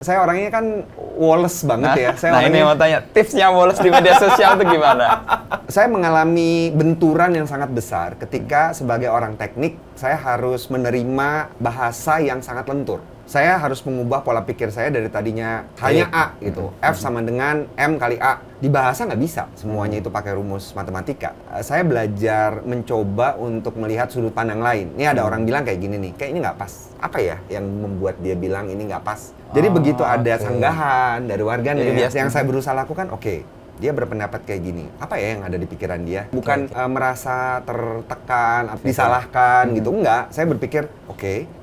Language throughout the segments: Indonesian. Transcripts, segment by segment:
Saya orangnya kan woles banget ya. Nah ini mau tanya, tipsnya woles di media sosial itu gimana? Saya mengalami benturan yang sangat besar ketika sebagai orang teknik, saya harus menerima bahasa yang sangat lentur. Saya harus mengubah pola pikir saya dari tadinya hanya A gitu. F sama dengan M kali A. Di bahasa nggak bisa, semuanya itu pakai rumus matematika. Saya belajar mencoba untuk melihat sudut pandang lain. Ini ada orang bilang kayak gini nih, kayaknya nggak pas. Apa ya yang membuat dia bilang ini nggak pas? Jadi begitu ada sanggahan dari warganet, yang saya berusaha lakukan, dia berpendapat kayak gini. Apa ya yang ada di pikiran dia? Bukan merasa tertekan, disalahkan gitu. Enggak, saya berpikir,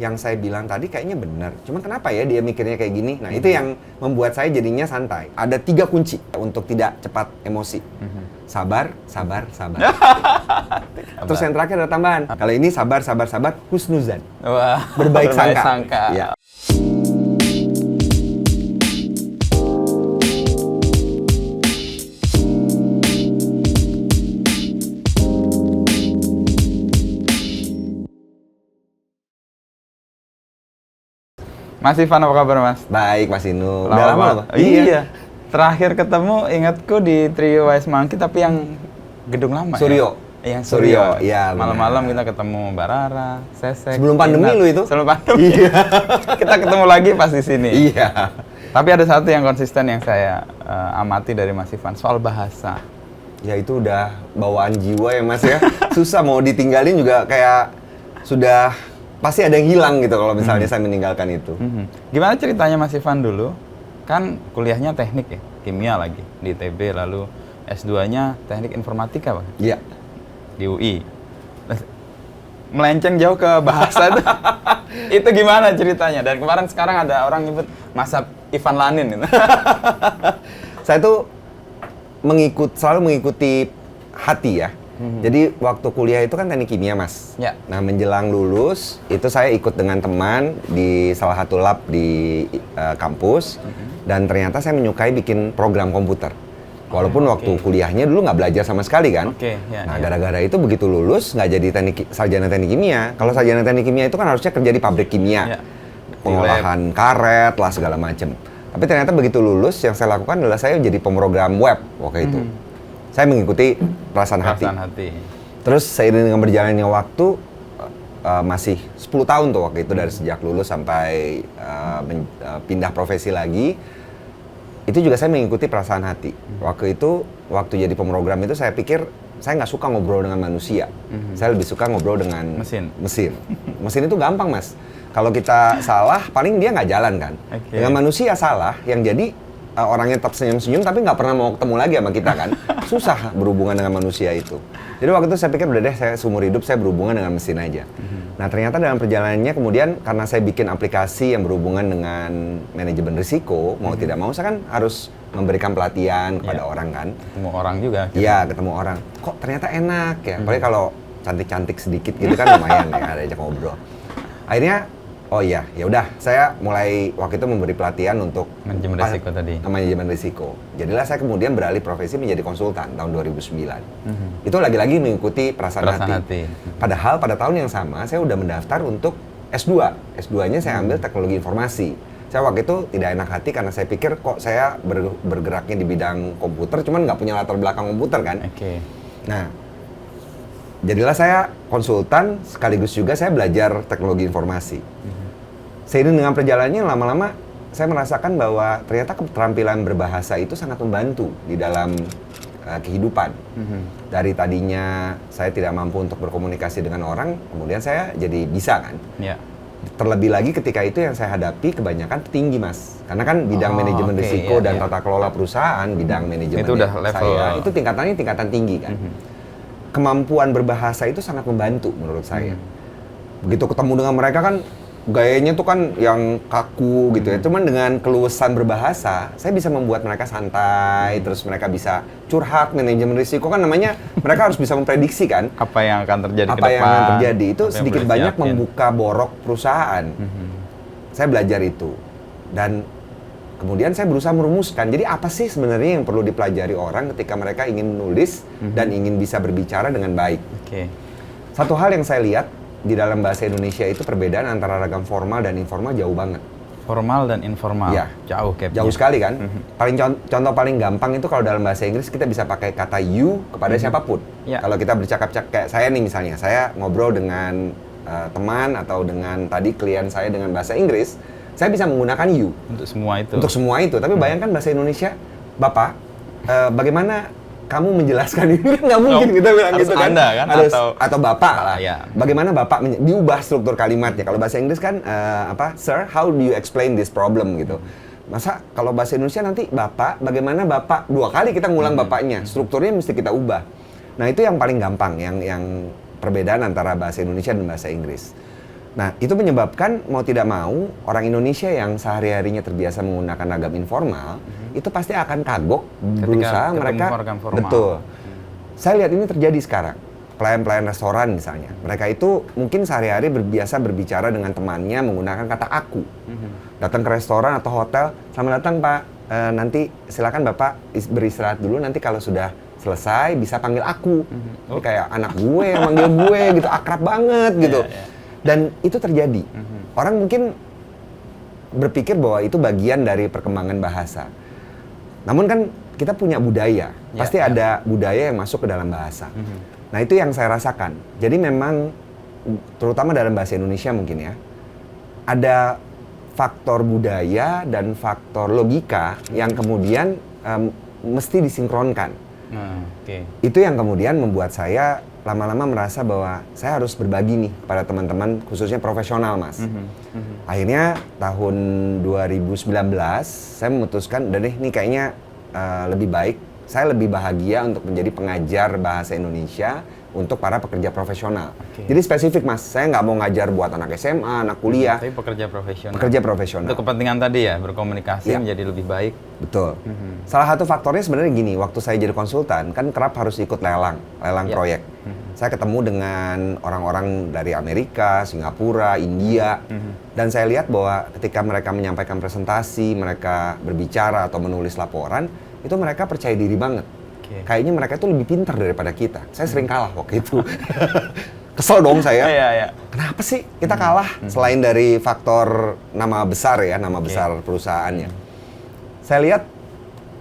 yang saya bilang tadi kayaknya benar. Cuman kenapa ya dia mikirnya kayak gini? Nah, itu yang membuat saya jadinya santai. Ada 3 kunci untuk tidak cepat emosi. Sabar, sabar, sabar. Terus yang terakhir ada tambahan. Kalau ini sabar, sabar, sabar, husnuzan. Wah, berbaik sangka. Ya. Mas Ivan, apa kabar Mas? Baik Mas Inu. Udah lama loh? Iya. Terakhir ketemu ingatku di Trio Wise Monkey, tapi yang gedung lama. Suryo. Ya? Yang Suryo. Iya. Malam-malam kita ketemu Mbak Rara, Sesek. Sebelum pandemi lu itu? Sebelum pandemi. Iya. Kita ketemu lagi pas di sini. Iya. Tapi ada satu yang konsisten yang saya amati dari Mas Ivan, soal bahasa. Ya itu udah bawaan jiwa ya Mas ya. Susah mau ditinggalin juga kayak sudah pasti ada yang hilang gitu kalau misalnya saya meninggalkan itu. Gimana ceritanya Mas Ivan dulu? Kan kuliahnya teknik ya, kimia lagi di ITB, lalu S2-nya teknik informatika Pak? Iya. Di UI. Melenceng jauh ke bahasa itu. Itu gimana ceritanya? Dan kemarin sekarang ada orang nyebut masa Ivan Lanin gitu. Saya tuh selalu mengikuti hati ya. Jadi waktu kuliah itu kan teknik kimia Mas. Ya. Nah menjelang lulus itu saya ikut dengan teman di salah satu lab di kampus dan ternyata saya menyukai bikin program komputer. Walaupun waktu kuliahnya dulu nggak belajar sama sekali kan. Nah gara-gara itu begitu lulus nggak jadi sarjana teknik kimia. Kalau sarjana teknik kimia itu kan harusnya kerja di pabrik kimia, pengolahan karet lah segala macem. Tapi ternyata begitu lulus yang saya lakukan adalah saya jadi pemrogram web waktu itu. Saya mengikuti perasaan hati. Terus seiring dengan berjalannya waktu, masih 10 tahun tuh waktu itu dari sejak lulus sampai pindah profesi lagi, itu juga saya mengikuti perasaan hati. Waktu itu, waktu jadi pemrogram itu saya pikir, saya nggak suka ngobrol dengan manusia. Saya lebih suka ngobrol dengan mesin. Mesin itu gampang Mas. Kalau kita salah, paling dia nggak jalan kan. Dengan manusia salah, yang jadi orangnya tetap senyum-senyum tapi nggak pernah mau ketemu lagi sama kita kan. Susah berhubungan dengan manusia itu. Jadi waktu itu saya pikir udah deh, saya seumur hidup saya berhubungan dengan mesin aja. Nah ternyata dalam perjalanannya kemudian karena saya bikin aplikasi yang berhubungan dengan manajemen risiko, mau tidak mau saya kan harus memberikan pelatihan kepada orang kan. Ketemu orang juga. Iya, ketemu orang. Kok ternyata enak ya, apalagi kalau cantik-cantik sedikit gitu kan lumayan ya, ada ajak ngobrol. Akhirnya ya udah, saya mulai waktu itu memberi pelatihan untuk manajemen risiko tadi. Manajemen risiko. Jadilah saya kemudian beralih profesi menjadi konsultan tahun 2009. Itu lagi-lagi mengikuti perasaan hati. Padahal pada tahun yang sama saya udah mendaftar untuk S2. S2-nya saya ambil teknologi informasi. Saya waktu itu tidak enak hati karena saya pikir kok saya bergeraknya di bidang komputer, cuman nggak punya latar belakang komputer kan. Nah, jadilah saya konsultan sekaligus juga saya belajar teknologi informasi. Seiring dengan perjalanannya lama-lama saya merasakan bahwa ternyata keterampilan berbahasa itu sangat membantu di dalam kehidupan. Dari tadinya saya tidak mampu untuk berkomunikasi dengan orang, kemudian saya jadi bisa kan. Terlebih lagi ketika itu yang saya hadapi kebanyakan tinggi Mas. Karena kan bidang manajemen risiko dan tata kelola perusahaan, bidang manajemen itu udah level saya itu tingkatan tinggi kan. Kemampuan berbahasa itu sangat membantu menurut saya. Begitu ketemu dengan mereka kan gayanya tuh kan yang kaku gitu ya. Cuman dengan keluasan berbahasa, saya bisa membuat mereka santai, terus mereka bisa curhat, manajemen risiko kan namanya mereka harus bisa memprediksi kan apa yang akan terjadi ke depan. Apa yang akan terjadi itu sedikit banyak membuka borok perusahaan. Saya belajar itu. Dan kemudian saya berusaha merumuskan, jadi apa sih sebenarnya yang perlu dipelajari orang ketika mereka ingin menulis dan ingin bisa berbicara dengan baik. Satu hal yang saya lihat di dalam bahasa Indonesia itu perbedaan antara ragam formal dan informal jauh banget. Formal dan informal. Ya. Jauh gapnya. Jauh sekali kan? Contoh paling gampang itu kalau dalam bahasa Inggris kita bisa pakai kata you kepada siapapun. Ya. Kalau kita bercakap-cakap kayak saya nih misalnya, saya ngobrol dengan teman atau dengan tadi klien saya dengan bahasa Inggris, saya bisa menggunakan you. Untuk semua itu. Untuk semua itu. Tapi bayangkan bahasa Indonesia, Bapak, bagaimana kamu menjelaskan ini? Kan nggak mungkin kita bilang harus gitu kan. Anda kan? Atau Bapak lah. Ya. Bagaimana Bapak diubah struktur kalimatnya. Kalau bahasa Inggris kan Sir, how do you explain this problem gitu. Masa kalau bahasa Indonesia nanti Bapak, bagaimana Bapak, 2 kali kita ngulang bapaknya. Strukturnya mesti kita ubah. Nah, itu yang paling gampang yang perbedaan antara bahasa Indonesia dan bahasa Inggris. Nah, itu menyebabkan mau tidak mau orang Indonesia yang sehari-harinya terbiasa menggunakan ragam informal itu pasti akan kagok berusaha mereka betul. Saya lihat ini terjadi sekarang. Pelayan-pelayan restoran misalnya, mereka itu mungkin sehari-hari biasa berbicara dengan temannya menggunakan kata aku. Datang ke restoran atau hotel, selamat datang Pak, nanti silakan Bapak beristirahat dulu, nanti kalau sudah selesai bisa panggil aku. Kayak anak gue yang manggil gue gitu, akrab banget gitu. Dan itu terjadi. Orang mungkin berpikir bahwa itu bagian dari perkembangan bahasa. Namun kan kita punya budaya, pasti ada budaya yang masuk ke dalam bahasa. Nah, itu yang saya rasakan. Jadi memang, terutama dalam bahasa Indonesia mungkin ya, ada faktor budaya dan faktor logika yang kemudian mesti disinkronkan. Itu yang kemudian membuat saya lama-lama merasa bahwa saya harus berbagi nih pada teman-teman, khususnya profesional, Mas. Akhirnya tahun 2019 saya memutuskan, udah deh nih kayaknya lebih baik, saya lebih bahagia untuk menjadi pengajar bahasa Indonesia untuk para pekerja profesional. Jadi spesifik, Mas, saya nggak mau ngajar buat anak SMA, anak kuliah. Tapi pekerja profesional. Pekerja profesional. Untuk kepentingan tadi ya, berkomunikasi menjadi lebih baik. Betul. Salah satu faktornya sebenarnya gini, waktu saya jadi konsultan, kan kerap harus ikut lelang proyek. Saya ketemu dengan orang-orang dari Amerika, Singapura, India, dan saya lihat bahwa ketika mereka menyampaikan presentasi, mereka berbicara atau menulis laporan, itu mereka percaya diri banget. Kayaknya mereka itu lebih pintar daripada kita. Saya sering kalah waktu itu. Kesel dong saya. Kenapa sih kita kalah? Selain dari faktor nama besar ya, nama besar perusahaannya. Saya lihat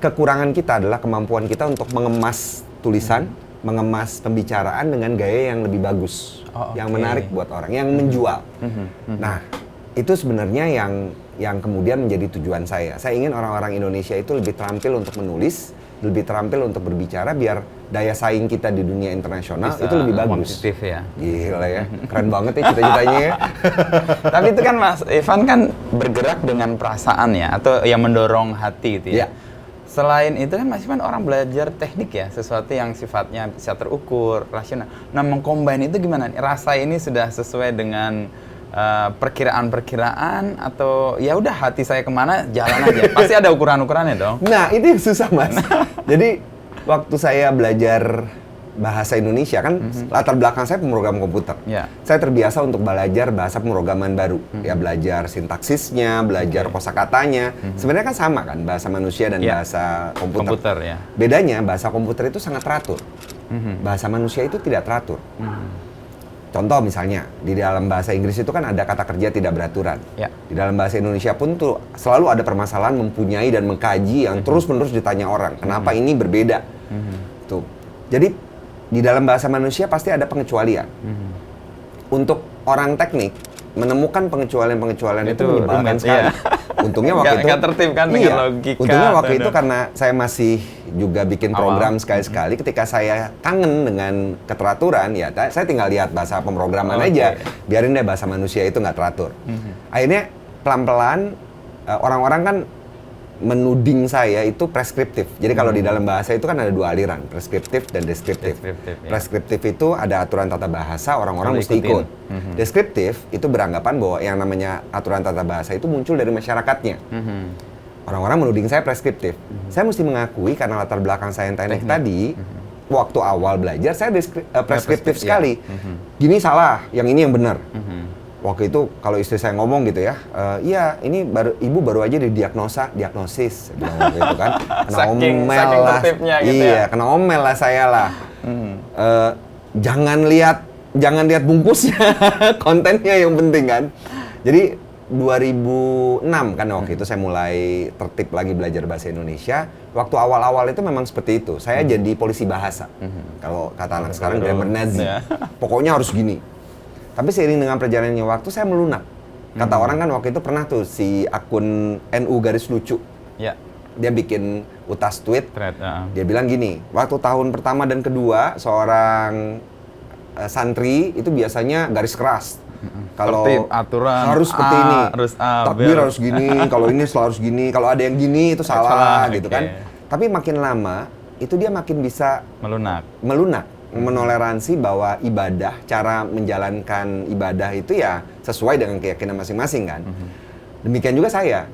kekurangan kita adalah kemampuan kita untuk mengemas tulisan, mengemas pembicaraan dengan gaya yang lebih bagus, yang menarik buat orang, yang menjual. Nah, itu sebenarnya yang kemudian menjadi tujuan saya. Saya ingin orang-orang Indonesia itu lebih terampil untuk menulis, lebih terampil untuk berbicara, biar daya saing kita di dunia internasional bisa itu lebih bagus. Kompetitif ya. Gila ya, keren banget ya cita-citanya ya. Tapi itu kan Mas Ivan kan bergerak dengan perasaan ya, atau yang mendorong hati gitu ya. Selain itu kan Mas Ivan orang belajar teknik ya, sesuatu yang sifatnya bisa terukur, rasional. Nah, mengcombine itu gimana? Rasa ini sudah sesuai dengan perkiraan-perkiraan atau ya udah hati saya kemana jalan aja. Pasti ada ukuran-ukurannya dong. Nah, itu yang susah, Mas. Jadi waktu saya belajar bahasa Indonesia kan latar belakang saya pemrogram komputer. Saya terbiasa untuk belajar bahasa pemrograman baru. Ya belajar sintaksisnya, belajar kosakatanya. Sebenarnya kan sama kan bahasa manusia dan bahasa komputer. Bedanya bahasa komputer itu sangat teratur. Bahasa manusia itu tidak teratur. Contoh misalnya, di dalam bahasa Inggris itu kan ada kata kerja tidak beraturan. Di dalam bahasa Indonesia pun tuh selalu ada permasalahan mempunyai dan mengkaji yang terus-menerus ditanya orang. Kenapa ini berbeda? Tuh. Jadi, di dalam bahasa manusia pasti ada pengecualian. Untuk orang teknik, menemukan pengecualian-pengecualian itu menyebalkan sekali. Untungnya waktu itu nggak tertib kan dengan logika. Untungnya waktu itu karena saya masih juga bikin program sekali-sekali. Ketika saya kangen dengan keteraturan, ya saya tinggal lihat bahasa pemrograman aja. Biarin deh bahasa manusia itu nggak teratur. Akhirnya pelan-pelan orang-orang kan menuding saya itu preskriptif. Jadi kalau di dalam bahasa itu kan ada 2 aliran, preskriptif dan deskriptif. Preskriptif itu ada aturan tata bahasa, orang-orang mesti ikut. Deskriptif itu beranggapan bahwa yang namanya aturan tata bahasa itu muncul dari masyarakatnya. Orang-orang menuding saya preskriptif. Saya mesti mengakui karena latar belakang saya yang teknik tadi, waktu awal belajar saya preskriptif sekali. Gini salah, yang ini yang benar. Waktu itu kalau istri saya ngomong gitu ya, iya ini ibu baru aja diagnosis, bilang gitu kan, kena omel lah, gitu ya. Kena omel lah saya lah. Jangan lihat bungkusnya, kontennya yang penting kan. Jadi 2006 kan waktu itu saya mulai tertib lagi belajar bahasa Indonesia. Waktu awal-awal itu memang seperti itu. Saya jadi polisi bahasa. Kalau kata anak sekarang grammar Nazi. Pokoknya harus gini. Tapi seiring dengan perjalanannya waktu saya melunak. Kata orang kan waktu itu pernah tuh si akun NU garis lucu. Ya. Dia bikin utas tweet. Thread, Dia bilang gini, waktu tahun pertama dan kedua seorang santri itu biasanya garis keras. Kalau aturan harus seperti ini, harus takbir harus gini, kalau ini harus gini, kalau ada yang gini itu salah gitu kan. Tapi makin lama itu dia makin bisa melunak, menoleransi bahwa ibadah, cara menjalankan ibadah itu ya sesuai dengan keyakinan masing-masing kan. Demikian juga saya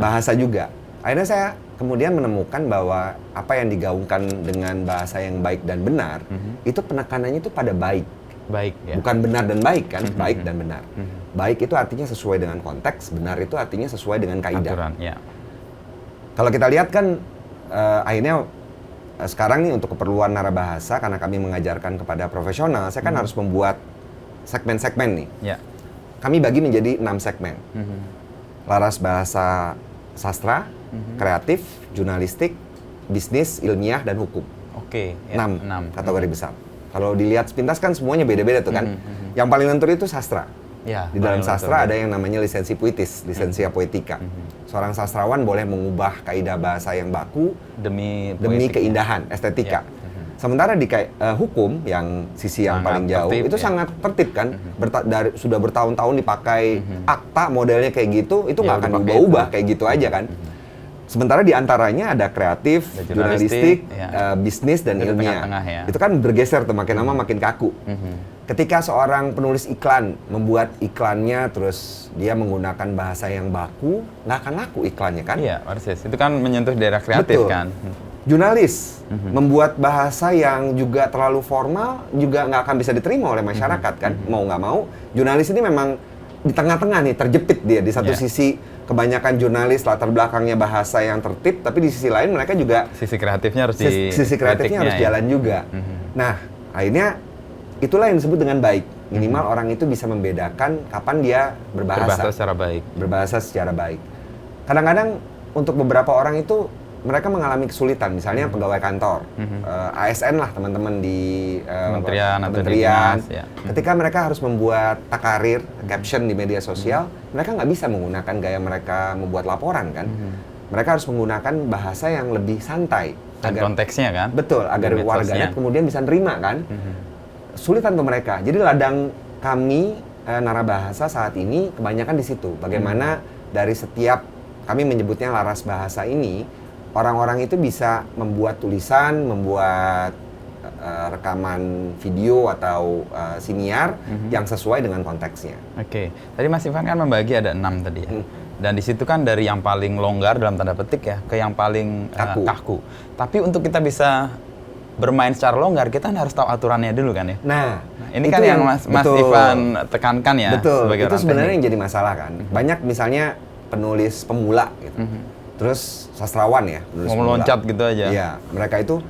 bahasa juga. Akhirnya saya kemudian menemukan bahwa apa yang digaungkan dengan bahasa yang baik dan benar, itu penekanannya itu pada baik. Baik, ya. Bukan benar dan baik kan, baik dan benar. Baik itu artinya sesuai dengan konteks, benar itu artinya sesuai dengan kaidah. Aturan, ya. Kalau kita lihat kan akhirnya sekarang nih untuk keperluan narabahasa, karena kami mengajarkan kepada profesional, saya kan harus membuat segmen-segmen nih. Ya. Kami bagi menjadi 6 segmen. Laras bahasa sastra, kreatif, jurnalistik, bisnis, ilmiah, dan hukum. Oke, ya, 6 kategori besar. Kalau dilihat sepintas kan semuanya beda-beda tuh kan. Yang paling lentur itu sastra. Ya, di dalam sastra ada yang namanya lisensi puitis, lisensia poetika. Seorang sastrawan boleh mengubah kaidah bahasa yang baku demi keindahan, estetika. Sementara di hukum yang sisi yang paling jauh itu sangat tertib kan. Sudah bertahun-tahun dipakai akta modelnya kayak gitu, itu nggak akan diubah-ubah kayak gitu aja kan. Sementara di antaranya ada kreatif, jurnalistik, bisnis, dan ilmiah. Itu kan bergeser tuh, makin lama makin kaku. Ketika seorang penulis iklan membuat iklannya, terus dia menggunakan bahasa yang baku, nggak akan laku iklannya kan? Iya, persis. Itu kan menyentuh daerah kreatif. Betul. Kan? Jurnalis membuat bahasa yang juga terlalu formal, juga nggak akan bisa diterima oleh masyarakat kan? Mau nggak mau, jurnalis ini memang di tengah-tengah nih, terjepit dia. Di satu sisi, kebanyakan jurnalis latar belakangnya bahasa yang tertib, tapi di sisi lain mereka juga sisi kreatifnya harus jalan juga. Nah, akhirnya itulah yang disebut dengan baik. Minimal orang itu bisa membedakan kapan dia berbahasa secara baik. Kadang-kadang untuk beberapa orang itu mereka mengalami kesulitan, misalnya pegawai kantor, ASN lah teman-teman di kementerian. Ketika mereka harus membuat takarir, caption di media sosial, mereka nggak bisa menggunakan gaya mereka membuat laporan kan. Mereka harus menggunakan bahasa yang lebih santai. Konteksnya kan? Betul, agar warganet kemudian bisa nerima kan. Sulitan untuk mereka. Jadi ladang kami narabahasa saat ini kebanyakan di situ. Bagaimana dari setiap, kami menyebutnya laras bahasa ini, orang-orang itu bisa membuat tulisan, membuat rekaman video atau siniar yang sesuai dengan konteksnya. Oke, tadi Mas Ivan kan membagi ada 6 tadi ya. Dan di situ kan dari yang paling longgar dalam tanda petik ya, ke yang paling kaku. Tapi untuk kita bisa bermain secara longgar, kita harus tahu aturannya dulu kan ya. Nah ini kan yang Mas Ivan tekankan ya. Betul, itu sebenarnya yang jadi masalah kan. Banyak misalnya penulis pemula gitu. Terus sastrawan ya, mau meloncat gitu aja. Iya, mereka itu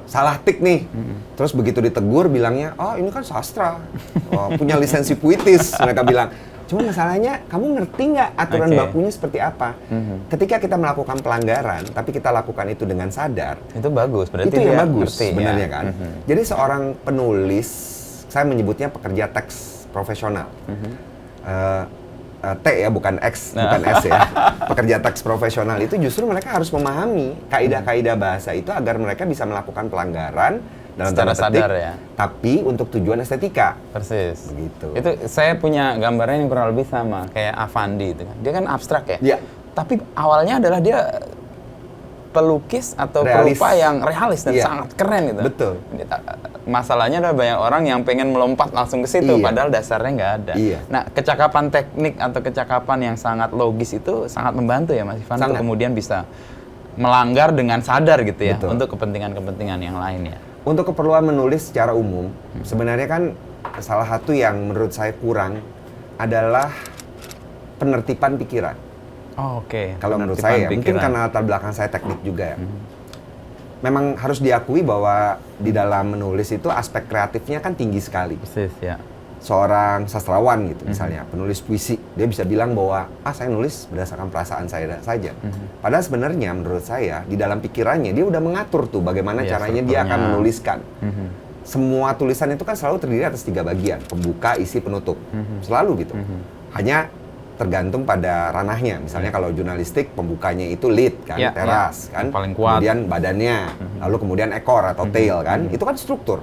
salah tik nih. Terus begitu ditegur bilangnya, oh ini kan sastra, punya lisensi puitis, mereka bilang. Cuma masalahnya, kamu ngerti nggak aturan bakunya seperti apa? Ketika kita melakukan pelanggaran, tapi kita lakukan itu dengan sadar, itu bagus. Berarti itu yang bagus sebenarnya ya? Kan. Jadi seorang penulis, saya menyebutnya pekerja teks profesional. T ya, bukan X, bukan S ya. Pekerja teks profesional itu justru mereka harus memahami kaidah-kaidah bahasa itu agar mereka bisa melakukan pelanggaran dalam secara sadar ya. Tapi untuk tujuan estetika. Persis. Begitu. Itu saya punya gambarnya yang kurang lebih sama kayak Avandi itu kan. Dia kan abstrak ya. Iya. Tapi awalnya adalah dia pelukis atau perupa yang realis dan sangat keren gitu. Betul. Masalahnya adalah banyak orang yang pengen melompat langsung ke situ, padahal dasarnya nggak ada. Iya. Nah, kecakapan teknik atau kecakapan yang sangat logis itu sangat membantu ya Mas Ivan untuk kemudian bisa melanggar dengan sadar gitu ya. Betul. Untuk kepentingan-kepentingan yang lain ya. Untuk keperluan menulis secara umum, sebenarnya kan salah satu yang menurut saya kurang adalah penertiban pikiran. Oh, oke. Kalau menurut saya, mungkin karena latar belakang saya teknik juga ya. Memang harus diakui bahwa di dalam menulis itu aspek kreatifnya kan tinggi sekali. Persis, ya. seorang sastrawan gitu misalnya, penulis puisi, dia bisa bilang bahwa saya nulis berdasarkan perasaan saya saja. Padahal sebenarnya menurut saya di dalam pikirannya dia udah mengatur tuh bagaimana caranya dia akan menuliskan. Semua tulisan itu kan selalu terdiri atas 3 bagian, pembuka, isi, penutup. Selalu gitu. Hanya tergantung pada ranahnya. Misalnya kalau jurnalistik pembukanya itu lead kan, teras kan, paling kuat. Kemudian badannya, lalu kemudian ekor atau tail kan, itu kan struktur.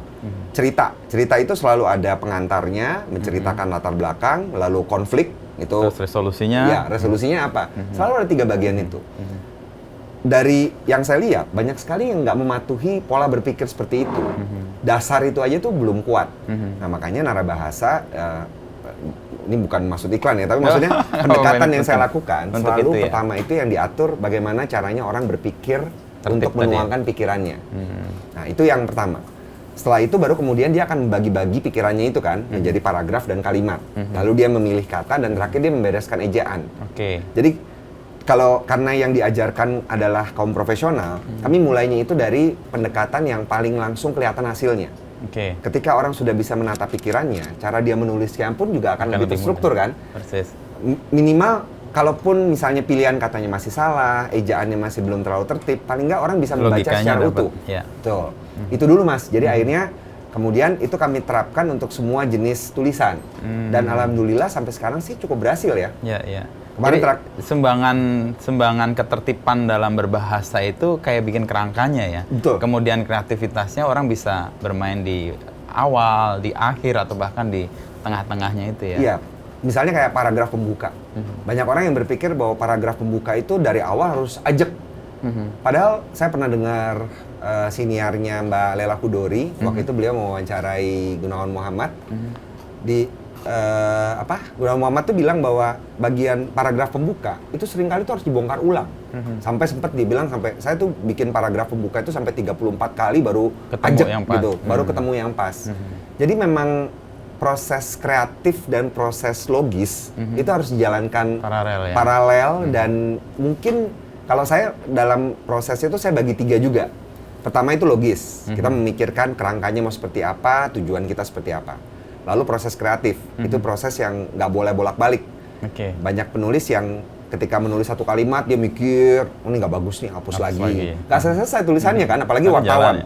Cerita itu selalu ada pengantarnya, menceritakan latar belakang, lalu konflik itu. Terus resolusinya? Ya, resolusinya apa? Selalu ada 3 bagian itu. Dari yang saya lihat banyak sekali yang nggak mematuhi pola berpikir seperti itu. Dasar itu aja tuh belum kuat. Nah makanya Narabahasa ini bukan maksud iklan ya, tapi maksudnya pendekatan yang saya lakukan selalu pertama itu yang diatur bagaimana caranya orang berpikir untuk menuangkan pikirannya. Nah itu yang pertama. Setelah itu baru kemudian dia akan membagi-bagi pikirannya itu kan menjadi paragraf dan kalimat. Lalu dia memilih kata dan terakhir dia membereskan ejaan. Jadi karena yang diajarkan adalah kaum profesional, kami mulainya itu dari pendekatan yang paling langsung kelihatan hasilnya. Ketika orang sudah bisa menata pikirannya, cara dia menulisnya pun juga akan lebih terstruktur kan. Persis. Minimal kalaupun misalnya pilihan katanya masih salah, ejaannya masih belum terlalu tertib, paling nggak orang bisa membaca secara utuh. Betul. Itu dulu Mas. Jadi akhirnya kemudian itu kami terapkan untuk semua jenis tulisan. Dan alhamdulillah sampai sekarang sih cukup berhasil ya. Kemarin sumbangan ketertiban dalam berbahasa itu kayak bikin kerangkanya ya. Betul. Kemudian kreativitasnya orang bisa bermain di awal, di akhir atau bahkan di tengah-tengahnya itu ya. Iya. Misalnya kayak paragraf pembuka. Banyak orang yang berpikir bahwa paragraf pembuka itu dari awal harus ajak. Padahal saya pernah dengar siniarnya Mbak Lela Kudori, waktu itu beliau mewawancarai Gunawan Muhammad Gunawan Muhammad tuh bilang bahwa bagian paragraf pembuka itu seringkali tuh harus dibongkar ulang. Sampai sempat dibilang saya tuh bikin paragraf pembuka itu sampai 34 kali baru ajak gitu, baru ketemu yang pas. Jadi memang proses kreatif dan proses logis itu harus dijalankan paralel dan mungkin kalau saya dalam proses itu saya bagi 3 juga. Pertama itu logis, kita memikirkan kerangkanya mau seperti apa, tujuan kita seperti apa. Lalu proses kreatif, itu proses yang nggak boleh bolak-balik. Banyak penulis yang ketika menulis satu kalimat, dia mikir, ini nggak bagus nih, hapus lagi. Nggak selesai tulisannya kan, apalagi wartawan.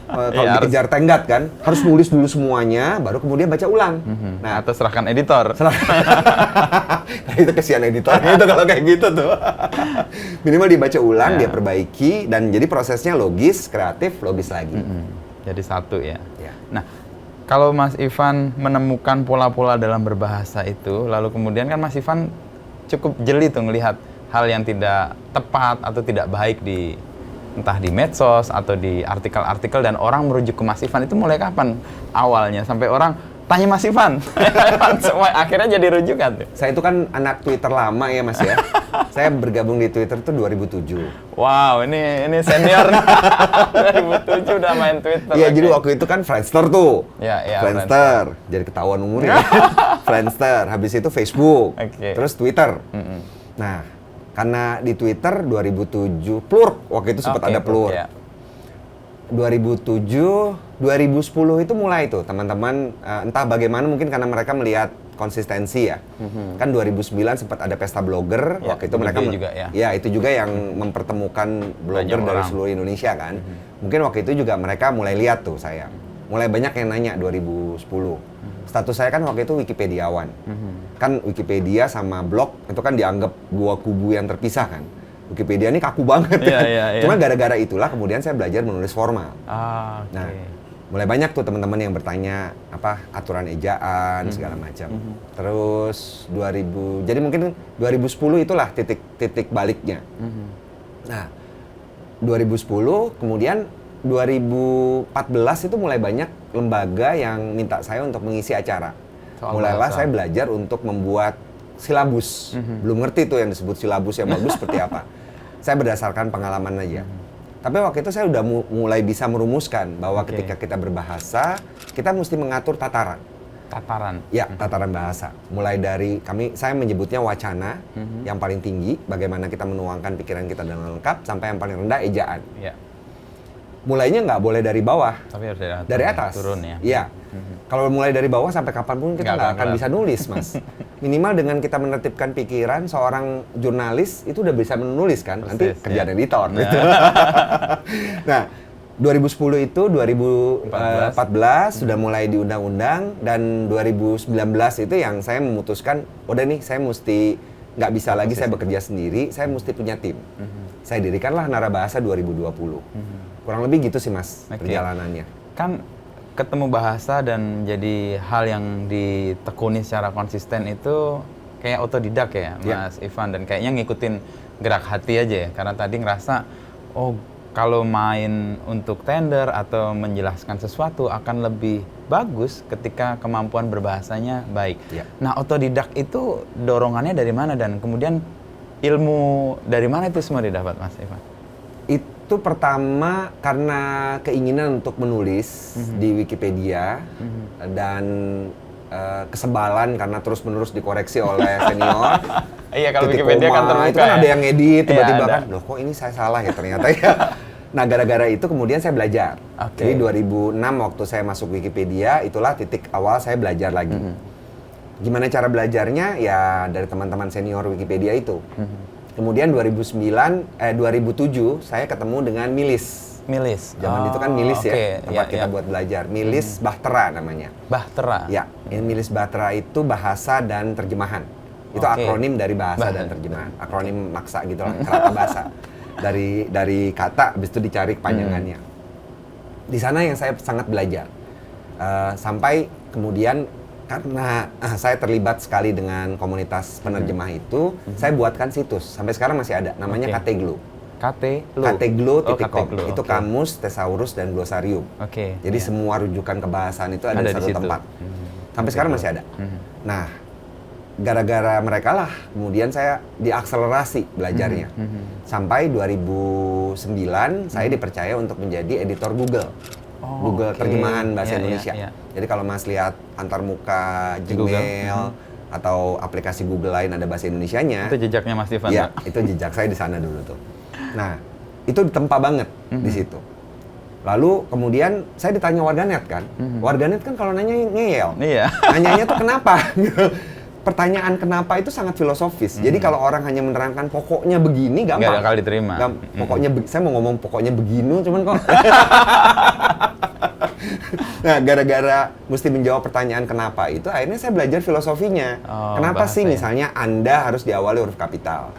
Kalau dikejar tenggat kan, harus nulis dulu semuanya, baru kemudian baca ulang. Nah, atau serahkan editor. Itu kesian editornya itu kalau kayak gitu tuh. Minimal dibaca ulang, dia perbaiki, dan jadi prosesnya logis, kreatif, logis lagi. Jadi satu ya. Nah, kalau Mas Ivan menemukan pola-pola dalam berbahasa itu, lalu kemudian kan Mas Ivan cukup jeli tuh ngelihat hal yang tidak tepat atau tidak baik entah di medsos atau di artikel-artikel dan orang merujuk ke Mas Ivan, itu mulai kapan awalnya sampai orang tanya Mas Ivan? Semua akhirnya jadi rujukan tuh. Saya itu kan anak Twitter lama ya Mas ya. Saya bergabung di Twitter tuh 2007. Wow, ini senior. 2007 udah main Twitter. Iya, jadi waktu itu kan Friendster tuh. Iya, Friendster. Jadi ketahuan umurnya. Friendster, habis itu Facebook, terus Twitter. Nah, karena di Twitter 2007 Plurk, waktu itu sempat ada Plurk. 2007, 2010 itu mulai tuh teman-teman entah bagaimana mungkin karena mereka melihat konsistensi ya. Kan 2009 sempat ada pesta blogger, waktu itu mereka juga, itu juga yang mempertemukan blogger dari seluruh Indonesia kan. Mungkin waktu itu juga mereka mulai lihat tuh saya. Mulai banyak yang nanya 2010. Status saya kan waktu itu Wikipediawan. Kan Wikipedia sama blog itu kan dianggap 2 kubu yang terpisah kan. Wikipedia ini kaku banget ya. Cuma gara-gara itulah kemudian saya belajar menulis formal. Nah, mulai banyak tuh teman-teman yang bertanya aturan ejaan segala macam. Terus jadi mungkin 2010 itulah titik baliknya. Nah, 2010 kemudian 2014 itu mulai banyak lembaga yang minta saya untuk mengisi acara. Mulailah saya belajar untuk membuat silabus. Belum ngerti tuh yang disebut silabus yang bagus seperti apa. Saya berdasarkan pengalaman aja. Tapi waktu itu saya udah mulai bisa merumuskan bahwa ketika kita berbahasa, kita mesti mengatur tataran. Ya, tataran bahasa. Mulai dari saya menyebutnya wacana yang paling tinggi, bagaimana kita menuangkan pikiran kita dengan lengkap, sampai yang paling rendah ejaan. mulainya nggak boleh dari bawah, Tapi harus dari atas. turun ya. Iya. Kalau mulai dari bawah sampai kapanpun kita Nggak nggak akan kelar. bisa nulis, Mas. Minimal dengan kita menertibkan pikiran, seorang jurnalis itu udah bisa menulis kan, nanti Persis, kerjaan ya. editor. Gitu. Nah, 2010 itu 2014 sudah mulai diundang-undang, dan 2019 itu yang saya memutuskan, udah nih saya mesti nggak bisa lagi saya bekerja sendiri, saya mesti punya tim. Saya dirikanlah Narabahasa 2020. Kurang lebih gitu sih Mas perjalanannya. Kan ketemu bahasa dan menjadi hal yang ditekuni secara konsisten itu kayak otodidak ya Mas Ivan, dan kayaknya ngikutin gerak hati aja ya, karena tadi ngerasa oh kalau main untuk tender atau menjelaskan sesuatu akan lebih bagus ketika kemampuan berbahasanya baik. Nah, otodidak itu dorongannya dari mana, dan kemudian ilmu dari mana itu semua didapat Mas Ivan? Itu pertama karena keinginan untuk menulis di Wikipedia dan kesebalan karena terus-menerus dikoreksi oleh senior. Iya, kalau Titik Wikipedia koma, kan terbuka itu kan ya. ada yang ngedit tiba-tiba Iya, kan, loh kok ini saya salah ya ternyata ya. Nah, gara-gara itu kemudian saya belajar. Jadi 2006 waktu saya masuk Wikipedia, itulah titik awal saya belajar lagi. Gimana cara belajarnya? Ya dari teman-teman senior Wikipedia itu. Kemudian 2007 saya ketemu dengan Milis. Zaman itu kan Milis ya, tempat kita buat belajar. Milis Bahtera namanya. Bahtera? Ya, ini Milis Bahtera itu bahasa dan terjemahan. Itu akronim dari bahasa dan terjemahan. Akronim maksa gitu lah, kata bahasa. Dari kata, habis itu dicari kepanjangannya. Di sana yang saya sangat belajar. Sampai kemudian karena saya terlibat sekali dengan komunitas penerjemah itu, saya buatkan situs. Sampai sekarang masih ada, namanya Kateglo. Kateglo.com. Itu kamus, thesaurus, dan glosarium. Jadi semua rujukan kebahasaan itu ada di satu tempat. Sampai sekarang masih ada. Nah, gara-gara mereka lah, kemudian saya diakselerasi belajarnya. Sampai 2009, saya dipercaya untuk menjadi editor Google. Google terjemahan bahasa Indonesia. Jadi kalau Mas lihat antarmuka Gmail atau aplikasi Google lain ada bahasa Indonesianya. Itu jejaknya Mas Ivan. Iya, itu jejak saya di sana dulu tuh. Nah, itu ditempa banget di situ. Lalu kemudian saya ditanya warganet kan. Warganet kan kalau nanya ngeyel. Iya. Nanyanya tuh kenapa? Pertanyaan kenapa itu sangat filosofis. Jadi kalau orang hanya menerangkan pokoknya begini gampang. Nggak bakal diterima. Pokoknya saya mau ngomong pokoknya begini cuman kok. Nah, gara-gara mesti menjawab pertanyaan kenapa itu, akhirnya saya belajar filosofinya. Kenapa sih misalnya Anda harus diawali huruf kapital?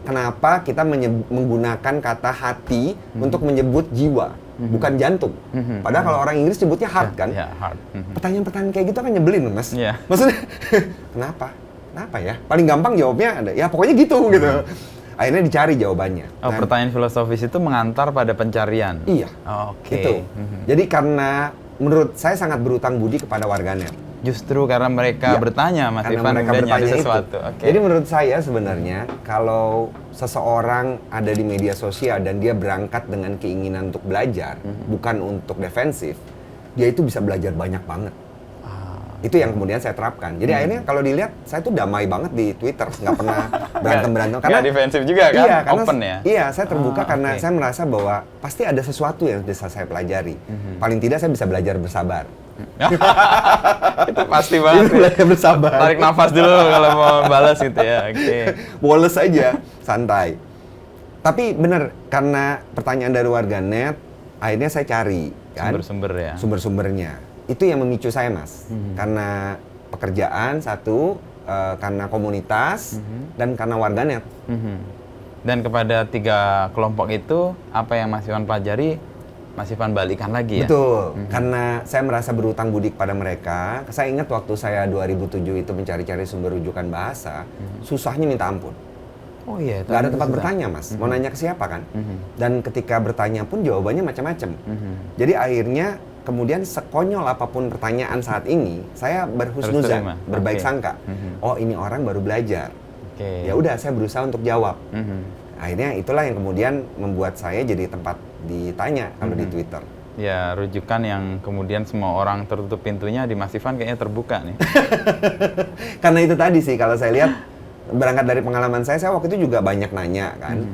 Kenapa kita menggunakan kata hati untuk menyebut jiwa, bukan jantung? Padahal kalau orang Inggris sebutnya heart kan? Heart. Pertanyaan-pertanyaan kayak gitu kan nyebelin, Mas. Maksudnya, kenapa? Kenapa ya? Paling gampang jawabnya ada, ya pokoknya gitu. Akhirnya dicari jawabannya. Pertanyaan filosofis itu mengantar pada pencarian? Iya. Itu. Jadi karena menurut saya sangat berutang budi kepada warganet. Justru karena mereka bertanya, Mas Ivan, mereka bertanya sesuatu. Jadi menurut saya sebenarnya kalau seseorang ada di media sosial dan dia berangkat dengan keinginan untuk belajar, bukan untuk defensif, dia itu bisa belajar banyak banget. Itu yang kemudian saya terapkan. Jadi akhirnya kalau dilihat, saya tuh damai banget di Twitter, nggak pernah berantem-berantem. Nggak defensif juga kan? Iya, karena, open ya? Iya, saya terbuka karena saya merasa bahwa pasti ada sesuatu yang bisa saya pelajari. Paling tidak saya bisa belajar bersabar. Itu pasti banget. Belajar bersabar. Tarik nafas dulu kalau mau balas gitu ya. Woles aja, santai. Tapi benar, karena pertanyaan dari warganet, akhirnya saya cari kan sumber-sumber ya. Sumber-sumbernya. Itu yang memicu saya, Mas. Karena pekerjaan satu, karena komunitas, dan karena warganet. Dan kepada 3 kelompok itu, apa yang Mas Ivan pelajari, Mas Ivan balikan lagi ya? Betul, karena saya merasa berutang budi kepada mereka. Saya ingat waktu saya 2007 itu mencari-cari sumber rujukan bahasa, susahnya minta ampun. Oh iya, nggak ada tempat bertanya, Mas. Mau nanya ke siapa kan? Dan ketika bertanya pun jawabannya macam-macam. Jadi akhirnya kemudian sekonyol apapun pertanyaan saat ini, saya berhusnuzan, berbaik sangka. Oh, ini orang baru belajar. Ya udah, saya berusaha untuk jawab. Akhirnya itulah yang kemudian membuat saya jadi tempat ditanya kalau di Twitter. Ya, rujukan yang kemudian semua orang tertutup pintunya, di Mas Ivan kayaknya terbuka nih. Karena itu tadi sih, kalau saya lihat berangkat dari pengalaman saya waktu itu juga banyak nanya kan.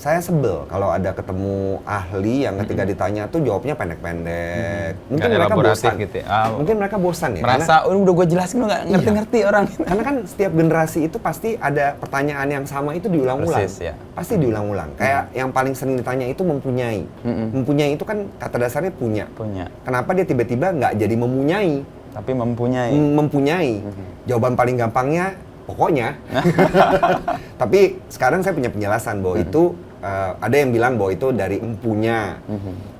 saya sebel kalau ada ketemu ahli yang ketika ditanya tuh jawabnya pendek-pendek. Mungkin Nggak mereka elaboratif bosan. gitu ya. Mungkin mereka bosan ya. Merasa udah gue jelasin nggak ngerti-ngerti orang. Karena kan setiap generasi itu pasti ada pertanyaan yang sama itu diulang-ulang. Persis, ya. Pasti diulang-ulang. Kayak yang paling sering ditanya itu mempunyai. Mempunyai itu kan kata dasarnya punya. Punya. Kenapa dia tiba-tiba nggak jadi memunyai? Tapi mempunyai. Mempunyai. Jawaban paling gampangnya pokoknya. Tapi sekarang saya punya penjelasan bahwa itu ada yang bilang bahwa itu dari empunya.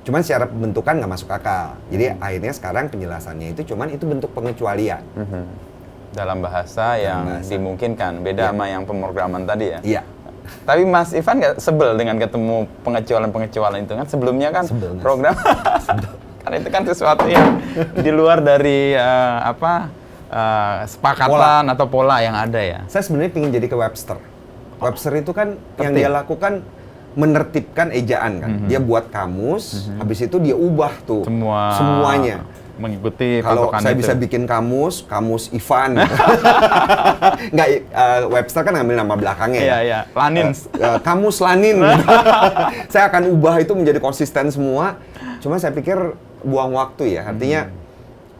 Cuman secara bentukan nggak masuk akal. Jadi akhirnya sekarang penjelasannya itu cuman itu bentuk pengecualian. Dalam bahasa yang dimungkinkan. Beda sama yang pemrograman tadi ya? Iya. Tapi Mas Ivan nggak sebel dengan ketemu pengecualian-pengecualian itu kan? Sebelumnya kan program karena itu kan sesuatu yang di luar dari sepakatan atau pola yang ada ya. Saya sebenarnya ingin jadi ke Webster. Webster itu kan yang dia lakukan menertibkan ejaan kan. Dia buat kamus, habis itu dia ubah tuh semuanya. Mengikuti kalau patokan saya itu. bisa bikin kamus Ivan. Nggak, Webster kan ngambil nama belakangnya. Iya. Lanin. Kamus Lanin. Saya akan ubah itu menjadi konsisten semua. Cuma saya pikir buang waktu ya. Artinya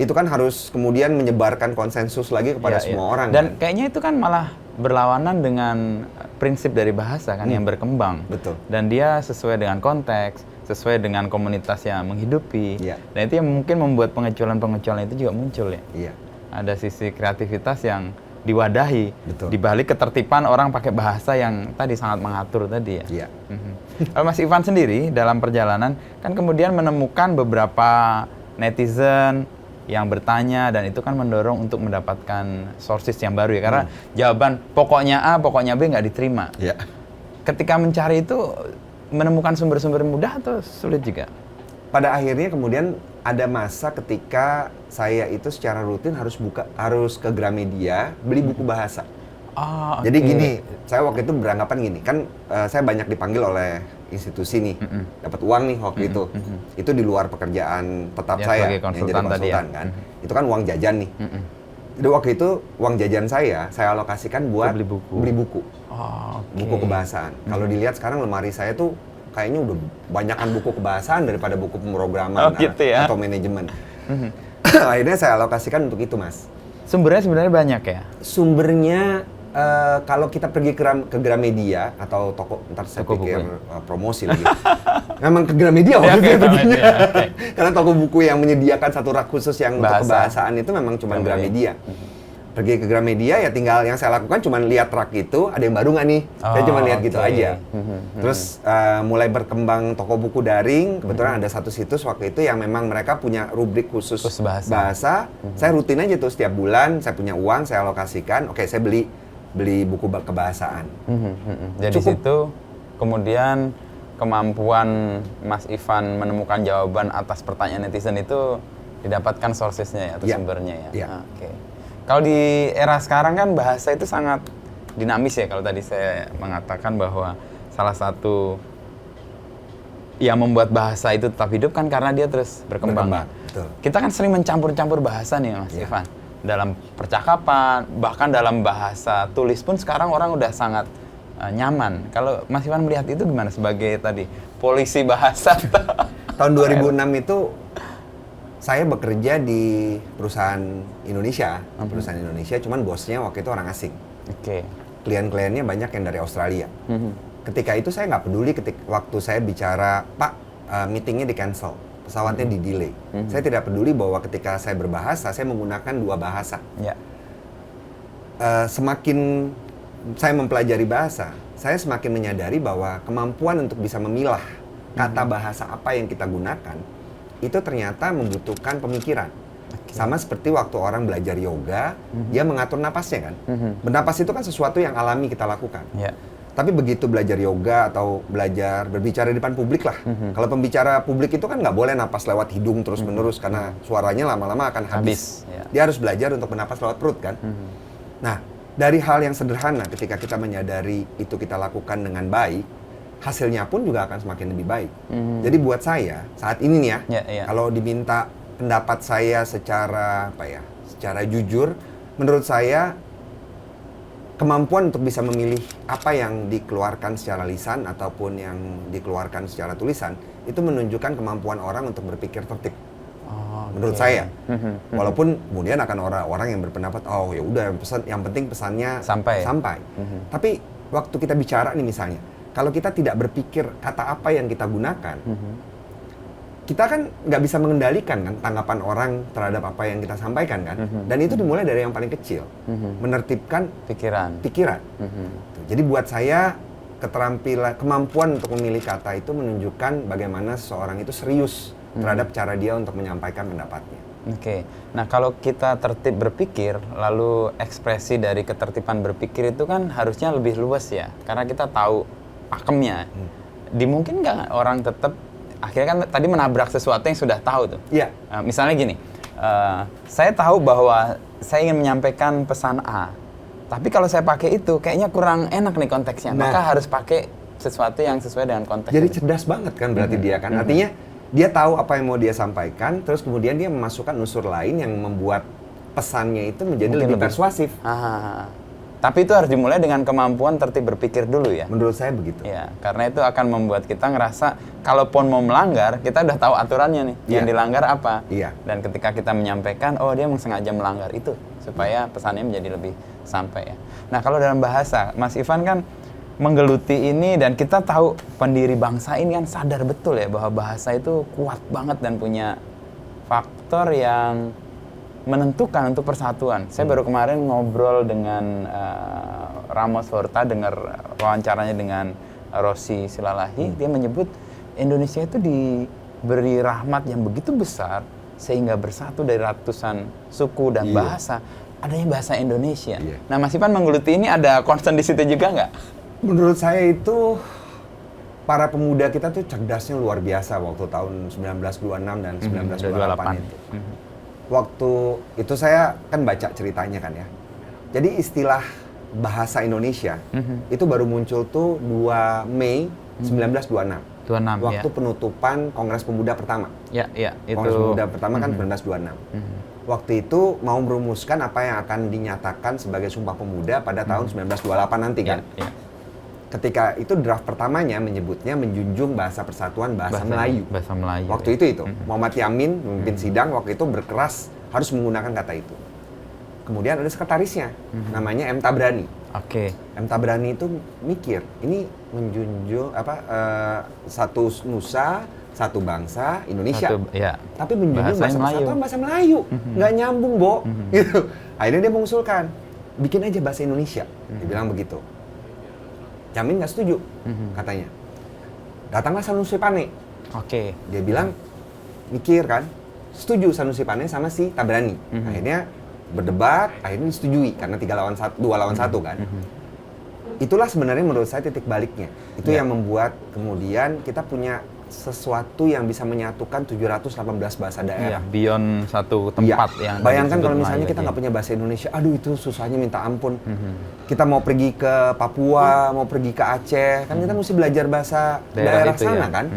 itu kan harus kemudian menyebarkan konsensus lagi kepada semua orang. Dan kayaknya itu kan malah berlawanan dengan prinsip dari bahasa kan yang berkembang. Betul. Dan dia sesuai dengan konteks, sesuai dengan komunitas yang menghidupi. Dan itu yang mungkin membuat pengecualian-pengecualian itu juga muncul ya. Iya. Ada sisi kreativitas yang diwadahi. Betul. Di balik ketertiban orang pakai bahasa yang tadi sangat mengatur tadi ya. Iya. Kalau Mas Ivan sendiri dalam perjalanan kan kemudian menemukan beberapa netizen yang bertanya dan itu kan mendorong untuk mendapatkan sources yang baru ya karena jawaban pokoknya A, pokoknya B nggak diterima. Iya. Ketika mencari itu menemukan sumber-sumber mudah atau sulit juga? Pada akhirnya kemudian ada masa ketika saya itu secara rutin harus ke Gramedia beli buku bahasa. Jadi gini, saya waktu itu beranggapan gini, kan saya banyak dipanggil oleh institusi nih, dapat uang nih waktu itu. Itu di luar pekerjaan tetap saya yang jadi konsultan kan. Itu kan uang jajan nih. Jadi waktu itu uang jajan saya alokasikan buat beli buku. Buku kebahasaan. Kalau dilihat sekarang lemari saya tuh kayaknya udah banyakan buku kebahasaan daripada buku pemrograman atau manajemen. Akhirnya saya alokasikan untuk itu, Mas. Sumbernya sebenarnya banyak ya? Sumbernya kalau kita pergi ke Gramedia atau toko, ntar saya pikir promosi lagi. Memang ke Gramedia waktu itu perginya. Karena toko buku yang menyediakan satu rak khusus yang untuk kebahasaan itu memang cuma Gramedia. Pergi ke Gramedia ya tinggal yang saya lakukan cuma lihat rak itu ada yang baru nggak nih. Saya cuma lihat gitu aja. Terus mulai berkembang toko buku daring. Kebetulan ada satu situs waktu itu yang memang mereka punya rubrik khusus bahasa. Saya rutin aja tuh setiap bulan saya punya uang saya alokasikan. Oke, saya beli buku kebahasaan. Jadi situ kemudian kemampuan Mas Ivan menemukan jawaban atas pertanyaan netizen itu didapatkan sourcesnya ya atau sumbernya ya. Oke. Kalau di era sekarang kan bahasa itu sangat dinamis ya. Kalau tadi saya mengatakan bahwa salah satu yang membuat bahasa itu tetap hidup kan karena dia terus berkembang. Betul. Kita kan sering mencampur-campur bahasa nih Mas Ivan. Dalam percakapan, bahkan dalam bahasa tulis pun sekarang orang udah sangat nyaman. Kalau Mas Ivan melihat itu gimana sebagai tadi polisi bahasa? Tahun 2006 itu saya bekerja di perusahaan Indonesia, cuman bosnya waktu itu orang asing. Klien-kliennya banyak yang dari Australia. Ketika itu saya nggak peduli waktu saya bicara, Pak, meetingnya di cancel. Pesawatnya di delay. Saya tidak peduli bahwa ketika saya berbahasa, saya menggunakan dua bahasa. Semakin saya mempelajari bahasa, saya semakin menyadari bahwa kemampuan untuk bisa memilah kata bahasa apa yang kita gunakan, itu ternyata membutuhkan pemikiran. Sama seperti waktu orang belajar yoga, dia mengatur napasnya kan. Bernapas itu kan sesuatu yang alami kita lakukan. Tapi begitu belajar yoga atau belajar berbicara di depan publik lah. Kalau pembicara publik itu kan nggak boleh napas lewat hidung terus-menerus karena suaranya lama-lama akan habis. Dia harus belajar untuk bernapas lewat perut kan. Nah, dari hal yang sederhana ketika kita menyadari itu kita lakukan dengan baik, hasilnya pun juga akan semakin lebih baik. Jadi buat saya saat ini nih ya, kalau diminta pendapat saya secara jujur, menurut saya kemampuan untuk bisa memilih apa yang dikeluarkan secara lisan ataupun yang dikeluarkan secara tulisan itu menunjukkan kemampuan orang untuk berpikir tertib. Menurut saya, walaupun kemudian akan orang-orang yang berpendapat, oh ya udah yang penting pesannya sampai. Tapi waktu kita bicara nih misalnya, kalau kita tidak berpikir kata apa yang kita gunakan, kita kan nggak bisa mengendalikan kan tanggapan orang terhadap apa yang kita sampaikan kan, dan itu dimulai dari yang paling kecil, menertibkan pikiran. Jadi buat saya kemampuan untuk memilih kata itu menunjukkan bagaimana seseorang itu serius terhadap cara dia untuk menyampaikan pendapatnya. Oke. Nah, kalau kita tertib berpikir, lalu ekspresi dari ketertiban berpikir itu kan harusnya lebih luas ya, karena kita tahu pakemnya. Dimungkin nggak orang tetap akhirnya kan tadi menabrak sesuatu yang sudah tahu tuh. Iya. Misalnya gini, saya tahu bahwa saya ingin menyampaikan pesan A, tapi kalau saya pakai itu kayaknya kurang enak nih konteksnya, maka harus pakai sesuatu yang sesuai dengan konteks. Jadi cerdas banget kan berarti dia kan, artinya dia tahu apa yang mau dia sampaikan, terus kemudian dia memasukkan unsur lain yang membuat pesannya itu menjadi lebih persuasif. Tapi itu harus dimulai dengan kemampuan tertib berpikir dulu ya? Menurut saya begitu. Ya, karena itu akan membuat kita ngerasa, kalaupun mau melanggar, kita udah tahu aturannya nih, yang dilanggar apa. Dan ketika kita menyampaikan, oh dia sengaja melanggar itu, supaya pesannya menjadi lebih sampai ya. Nah kalau dalam bahasa, Mas Ivan kan menggeluti ini dan kita tahu pendiri bangsa ini kan sadar betul ya bahwa bahasa itu kuat banget dan punya faktor yang menentukan untuk persatuan. Saya baru kemarin ngobrol dengan Ramos Horta, dengar wawancaranya dengan Rossi Silalahi, dia menyebut Indonesia itu diberi rahmat yang begitu besar sehingga bersatu dari ratusan suku dan bahasa, adanya bahasa Indonesia. Nah Mas Ivan menggeluti ini ada concern di situ juga nggak? Menurut saya itu para pemuda kita tuh cerdasnya luar biasa waktu tahun 1926 dan 1928 itu. Waktu itu saya kan baca ceritanya kan ya. Jadi istilah bahasa Indonesia itu baru muncul tuh 2 Mei 1926. Waktu penutupan Kongres Pemuda pertama. Kongres Pemuda pertama kan 1926. Waktu itu mau merumuskan apa yang akan dinyatakan sebagai Sumpah Pemuda pada tahun 1928 nanti kan. Ketika itu draft pertamanya menyebutnya menjunjung bahasa persatuan bahasa Melayu. Waktu itu Muhammad Yamin memimpin sidang waktu itu berkeras harus menggunakan kata itu. Kemudian ada sekretarisnya namanya M. Tabrani. M. Tabrani itu mikir ini menjunjung satu nusa, satu bangsa Indonesia. Tapi menjunjung bahasa persatuan bahasa Melayu. Nggak nyambung, Bo. Gitu. Akhirnya dia mengusulkan bikin aja bahasa Indonesia. Dia bilang begitu. Yamin nggak setuju, katanya. Datanglah Sanusi Pane. Dia bilang, mikir kan, setuju Sanusi Pane sama si Tabrani. Akhirnya berdebat, akhirnya disetujui karena 2 lawan 1 kan. Itulah sebenarnya menurut saya titik baliknya. Itu yang membuat kemudian kita punya sesuatu yang bisa menyatukan 718 bahasa daerah. Beyond satu tempat yang bayangkan kalau misalnya kita nggak punya bahasa Indonesia, aduh itu susahnya minta ampun. Kita mau pergi ke Papua, mau pergi ke Aceh, kan kita mesti belajar bahasa daerah sana kan.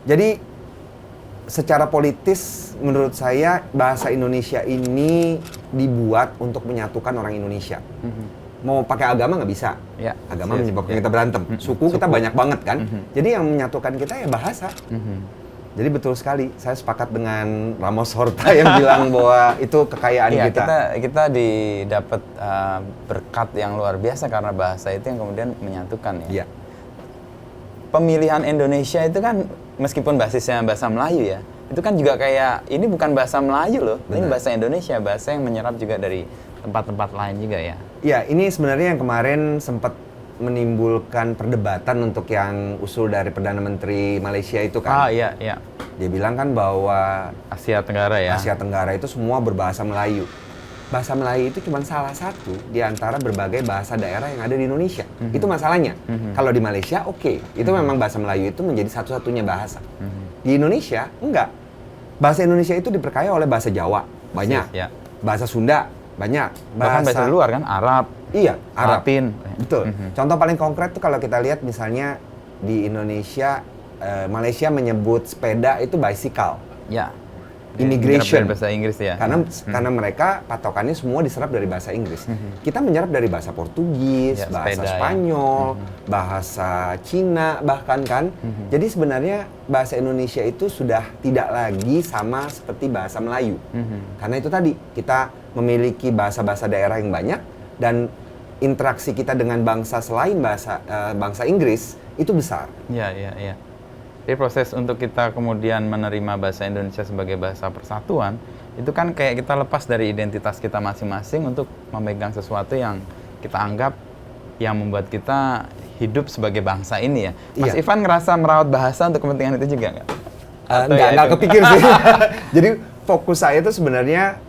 Jadi secara politis menurut saya bahasa Indonesia ini dibuat untuk menyatukan orang Indonesia. Mau pakai agama nggak bisa, agama menyebabkan kita berantem. Suku kita banyak banget kan, jadi yang menyatukan kita ya bahasa. Jadi betul sekali, saya sepakat dengan Ramos Horta yang bilang bahwa itu kekayaan kita. Kita didapat berkat yang luar biasa karena bahasa itu yang kemudian menyatukan ya. Pemilihan Indonesia itu kan meskipun basisnya bahasa Melayu ya, itu kan juga kayak ini bukan bahasa Melayu loh, ini bahasa Indonesia, bahasa yang menyerap juga dari tempat-tempat lain juga ya. Ya, ini sebenarnya yang kemarin sempat menimbulkan perdebatan untuk yang usul dari Perdana Menteri Malaysia itu kan. Iya. Dia bilang kan bahwa Asia Tenggara ya. Asia Tenggara itu semua berbahasa Melayu. Bahasa Melayu itu cuma salah satu di antara berbagai bahasa daerah yang ada di Indonesia. Itu masalahnya. Kalau di Malaysia itu memang bahasa Melayu itu menjadi satu-satunya bahasa. Di Indonesia enggak. Bahasa Indonesia itu diperkaya oleh bahasa Jawa, banyak. Bahasa Sunda, banyak. Bahkan bahasa luar kan, Arab. Iya, Arab. Latin. Betul. Contoh paling konkret tuh kalau kita lihat misalnya di Indonesia, Malaysia menyebut sepeda itu bicycle. immigration. Dari bahasa Inggris ya. Karena mereka patokannya semua diserap dari bahasa Inggris. Kita menyerap dari bahasa Portugis, Ya, bahasa sepeda, Spanyol, bahasa Cina bahkan kan. Jadi sebenarnya bahasa Indonesia itu sudah tidak lagi sama seperti bahasa Melayu. Karena itu tadi kita memiliki bahasa-bahasa daerah yang banyak dan interaksi kita dengan bangsa selain bangsa Inggris itu besar. Iya. Jadi proses untuk kita kemudian menerima bahasa Indonesia sebagai bahasa persatuan, itu kan kayak kita lepas dari identitas kita masing-masing untuk memegang sesuatu yang kita anggap yang membuat kita hidup sebagai bangsa ini ya. Mas Iya. Ivan ngerasa merawat bahasa untuk kepentingan itu juga nggak? Nggak kepikir sih. Jadi fokus saya itu sebenarnya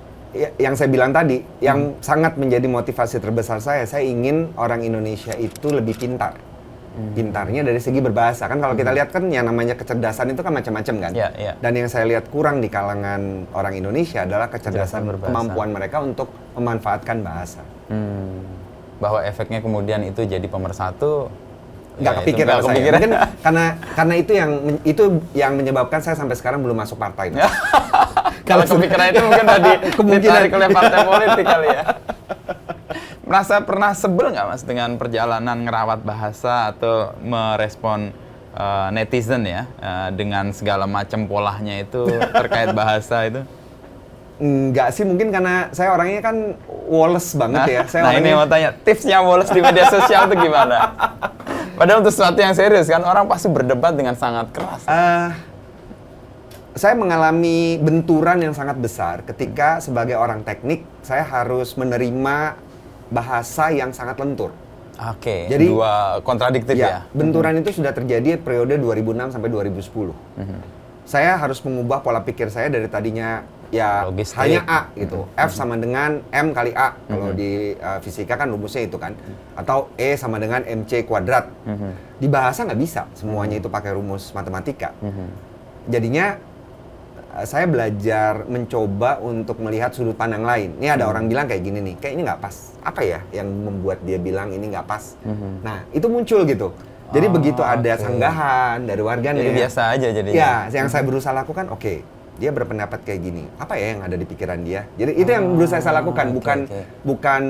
yang saya bilang tadi, yang sangat menjadi motivasi terbesar saya ingin orang Indonesia itu lebih pintar. Pintarnya dari segi berbahasa. Kan kalau kita lihat kan yang namanya kecerdasan itu kan macam-macam kan. Iya. Dan yang saya lihat kurang di kalangan orang Indonesia adalah kecerdasan berbahasa. kemampuan mereka untuk memanfaatkan bahasa. Bahwa efeknya kemudian itu jadi pemersatu, Nggak ya, kepikir itu nggak sama saya. kepikiran. Mungkin karena itu yang menyebabkan saya sampai sekarang belum masuk partai. Kalau kepikiran itu mungkin tadi ditarik oleh partai politik kali ya. Merasa pernah sebel nggak Mas dengan perjalanan ngerawat bahasa atau merespon netizen ya dengan segala macam polahnya itu terkait bahasa itu? Enggak sih, mungkin karena saya orangnya kan woles banget ya. Saya Ini mau tanya, tipsnya woles di media sosial itu gimana? Padahal untuk sesuatu yang serius kan orang pasti berdebat dengan sangat keras. Saya mengalami benturan yang sangat besar ketika sebagai orang teknik saya harus menerima bahasa yang sangat lentur. Oke, Jadi dua kontradiktif ya. Benturan itu sudah terjadi periode 2006 sampai 2010. Saya harus mengubah pola pikir saya dari tadinya ya Logistik. hanya A gitu. F sama dengan M kali A. Kalau di fisika kan rumusnya itu kan. Atau E sama dengan MC kuadrat. Di bahasa nggak bisa semuanya itu pakai rumus matematika. Jadinya saya belajar mencoba untuk melihat sudut pandang lain. Ini ada orang bilang kayak gini nih, kayak ini nggak pas. Apa ya yang membuat dia bilang ini nggak pas? Nah, itu muncul gitu. Jadi begitu ada sanggahan dari warganet. Jadi biasa aja jadinya. Ya, yang saya berusaha lakukan, oke, dia berpendapat kayak gini. Apa ya yang ada di pikiran dia? Jadi itu yang berusaha saya lakukan, bukan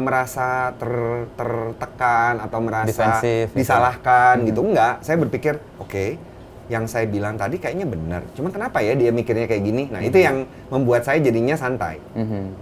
merasa tertekan atau merasa Defensif, disalahkan gitu. Enggak, saya berpikir, oke, yang saya bilang tadi kayaknya benar. Cuman kenapa ya dia mikirnya kayak gini? Nah, itu yang membuat saya jadinya santai.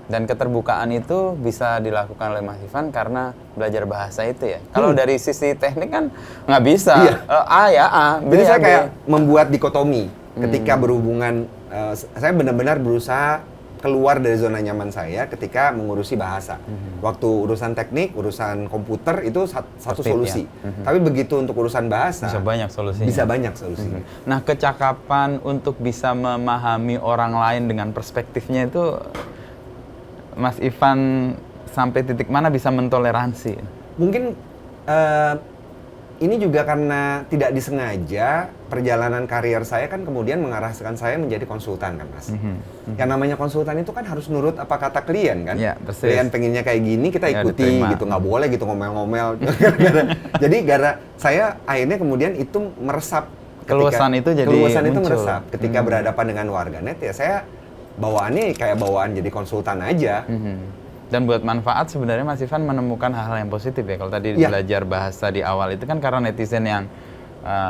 Dan keterbukaan itu bisa dilakukan oleh Mas Ivan karena belajar bahasa itu ya. Kalau dari sisi teknik kan nggak bisa. Iya. A ya A, B Jadi ya saya B. kayak membuat dikotomi ketika berhubungan. Saya benar-benar berusaha keluar dari zona nyaman saya ketika mengurusi bahasa. Waktu urusan teknik, urusan komputer itu satu solusi. Tapi begitu untuk urusan bahasa Bisa banyak solusinya. Bisa banyak solusinya. Nah, kecakapan untuk bisa memahami orang lain dengan perspektifnya itu Mas Ivan sampai titik mana bisa mentoleransi? Mungkin ini juga karena tidak disengaja perjalanan karier saya kan kemudian mengarahkan saya menjadi konsultan kan Mas. Yang namanya konsultan itu kan harus nurut apa kata klien kan. Ya, persis. Klien pengennya kayak gini kita Ya, ikuti diterima. gitu, nggak boleh gitu ngomel-ngomel. Jadi gara saya akhirnya kemudian itu meresap. Keluasan itu jadi keluasan itu muncul. meresap ketika berhadapan dengan warganet ya saya bawaannya kayak bawaan jadi konsultan aja. Dan buat manfaat sebenarnya Mas Ivan menemukan hal-hal yang positif ya. Kalau tadi Iya. belajar bahasa di awal itu kan karena netizen yang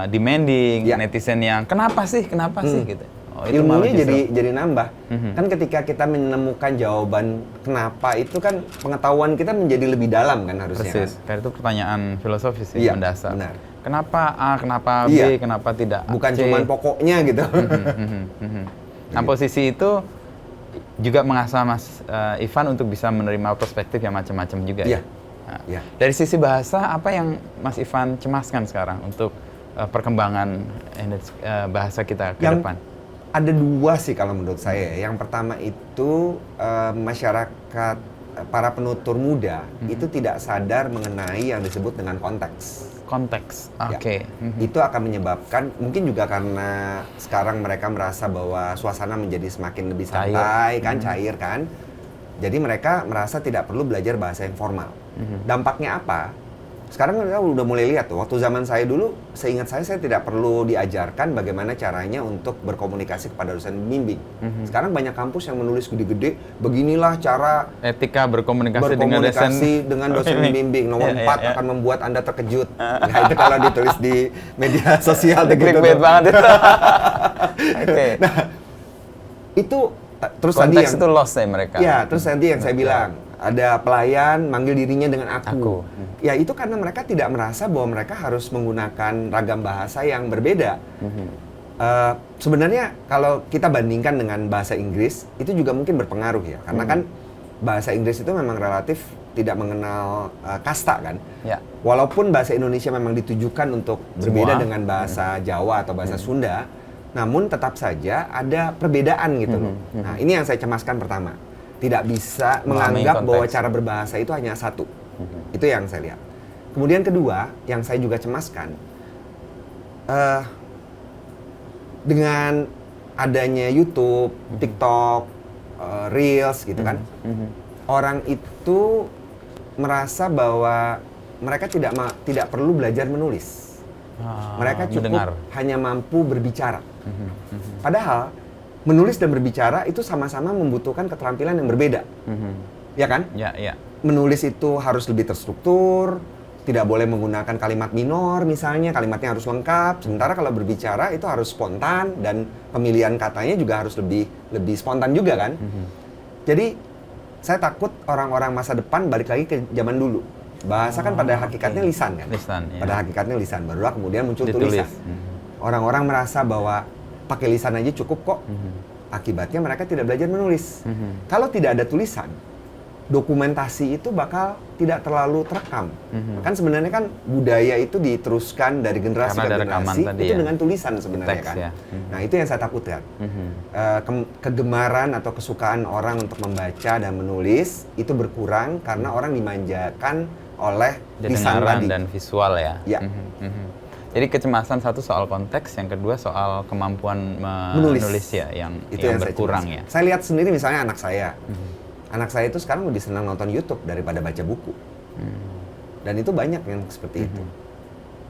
demanding, Iya. netizen yang kenapa sih gitu. Oh, itu malah Ilmunya justru- jadi nambah. Kan ketika kita menemukan jawaban kenapa itu kan pengetahuan kita menjadi lebih dalam kan harusnya. persis. Kayak itu pertanyaan filosofis ya, Iya, mendasar. benar. Kenapa A, kenapa B, Iya. kenapa tidak Bukan C? cuman pokoknya gitu. Nah, posisi itu juga mengasah Mas Ivan untuk bisa menerima perspektif yang macam-macam juga Iya. ya. Nah, Iya. Dari sisi bahasa, apa yang Mas Ivan cemaskan sekarang untuk perkembangan bahasa kita ke Yang depan? ada dua sih kalau menurut saya. Yang pertama itu masyarakat para penutur muda itu tidak sadar mengenai yang disebut dengan konteks. Konteks, Ya. oke. Itu akan menyebabkan mungkin juga karena sekarang mereka merasa bahwa suasana menjadi semakin lebih santai kan, cair kan. Jadi mereka merasa tidak perlu belajar bahasa yang formal. Dampaknya apa? sekarang kita udah mulai lihat tuh. Waktu zaman saya dulu, seingat saya tidak perlu diajarkan bagaimana caranya untuk berkomunikasi kepada dosen pembimbing. Sekarang banyak kampus yang menulis gede-gede, beginilah cara etika berkomunikasi dengan dosen pembimbing. Nomor 4 akan membuat Anda terkejut. Nah, itu kalau ditulis di media sosial gitu. Clickbait banget itu. Oke. Nah, itu terus konteks tadi yang itu lost ya mereka. Ya, terus tadi yang saya bilang, ada pelayan manggil dirinya dengan aku. Ya itu karena mereka tidak merasa bahwa mereka harus menggunakan ragam bahasa yang berbeda. Sebenarnya kalau kita bandingkan dengan bahasa Inggris, itu juga mungkin berpengaruh ya. Karena kan bahasa Inggris itu memang relatif tidak mengenal kasta kan. Ya. Walaupun bahasa Indonesia memang ditujukan untuk berbeda Semua. dengan bahasa Jawa atau bahasa Sunda, namun tetap saja ada perbedaan gitu loh. Nah, ini yang saya cemaskan pertama. Tidak bisa menganggap bahwa cara berbahasa itu hanya satu. Itu yang saya lihat. Kemudian kedua, yang saya juga cemaskan, dengan adanya YouTube, TikTok, Reels gitu kan, orang itu merasa bahwa mereka tidak perlu belajar menulis. Mereka cukup hanya mampu berbicara. Padahal menulis dan berbicara itu sama-sama membutuhkan keterampilan yang berbeda, ya kan? Ya. Menulis itu harus lebih terstruktur, tidak boleh menggunakan kalimat minor misalnya, kalimatnya harus lengkap. Sementara kalau berbicara itu harus spontan dan pemilihan katanya juga harus lebih spontan juga kan? Jadi saya takut orang-orang masa depan balik lagi ke zaman dulu. Bahasa kan pada hakikatnya lisan kan? Ya. Pada hakikatnya lisan, barulah kemudian muncul tulisan. Orang-orang merasa bahwa pakai lisan aja cukup kok. Akibatnya mereka tidak belajar menulis. Kalau tidak ada tulisan, dokumentasi itu bakal tidak terlalu terekam. Kan sebenarnya kan budaya itu diteruskan dari generasi ke generasi itu dengan tulisan sebenarnya kan. Ya. Nah, itu yang saya takutkan. Kegemaran atau kesukaan orang untuk membaca dan menulis itu berkurang karena orang dimanjakan oleh lisan tadi dan visual ya. Jadi kecemasan satu soal konteks, yang kedua soal kemampuan menulis ya, yang berkurang ya. Saya lihat sendiri misalnya anak saya. Anak saya itu sekarang lebih senang nonton YouTube daripada baca buku. Dan itu banyak yang seperti itu.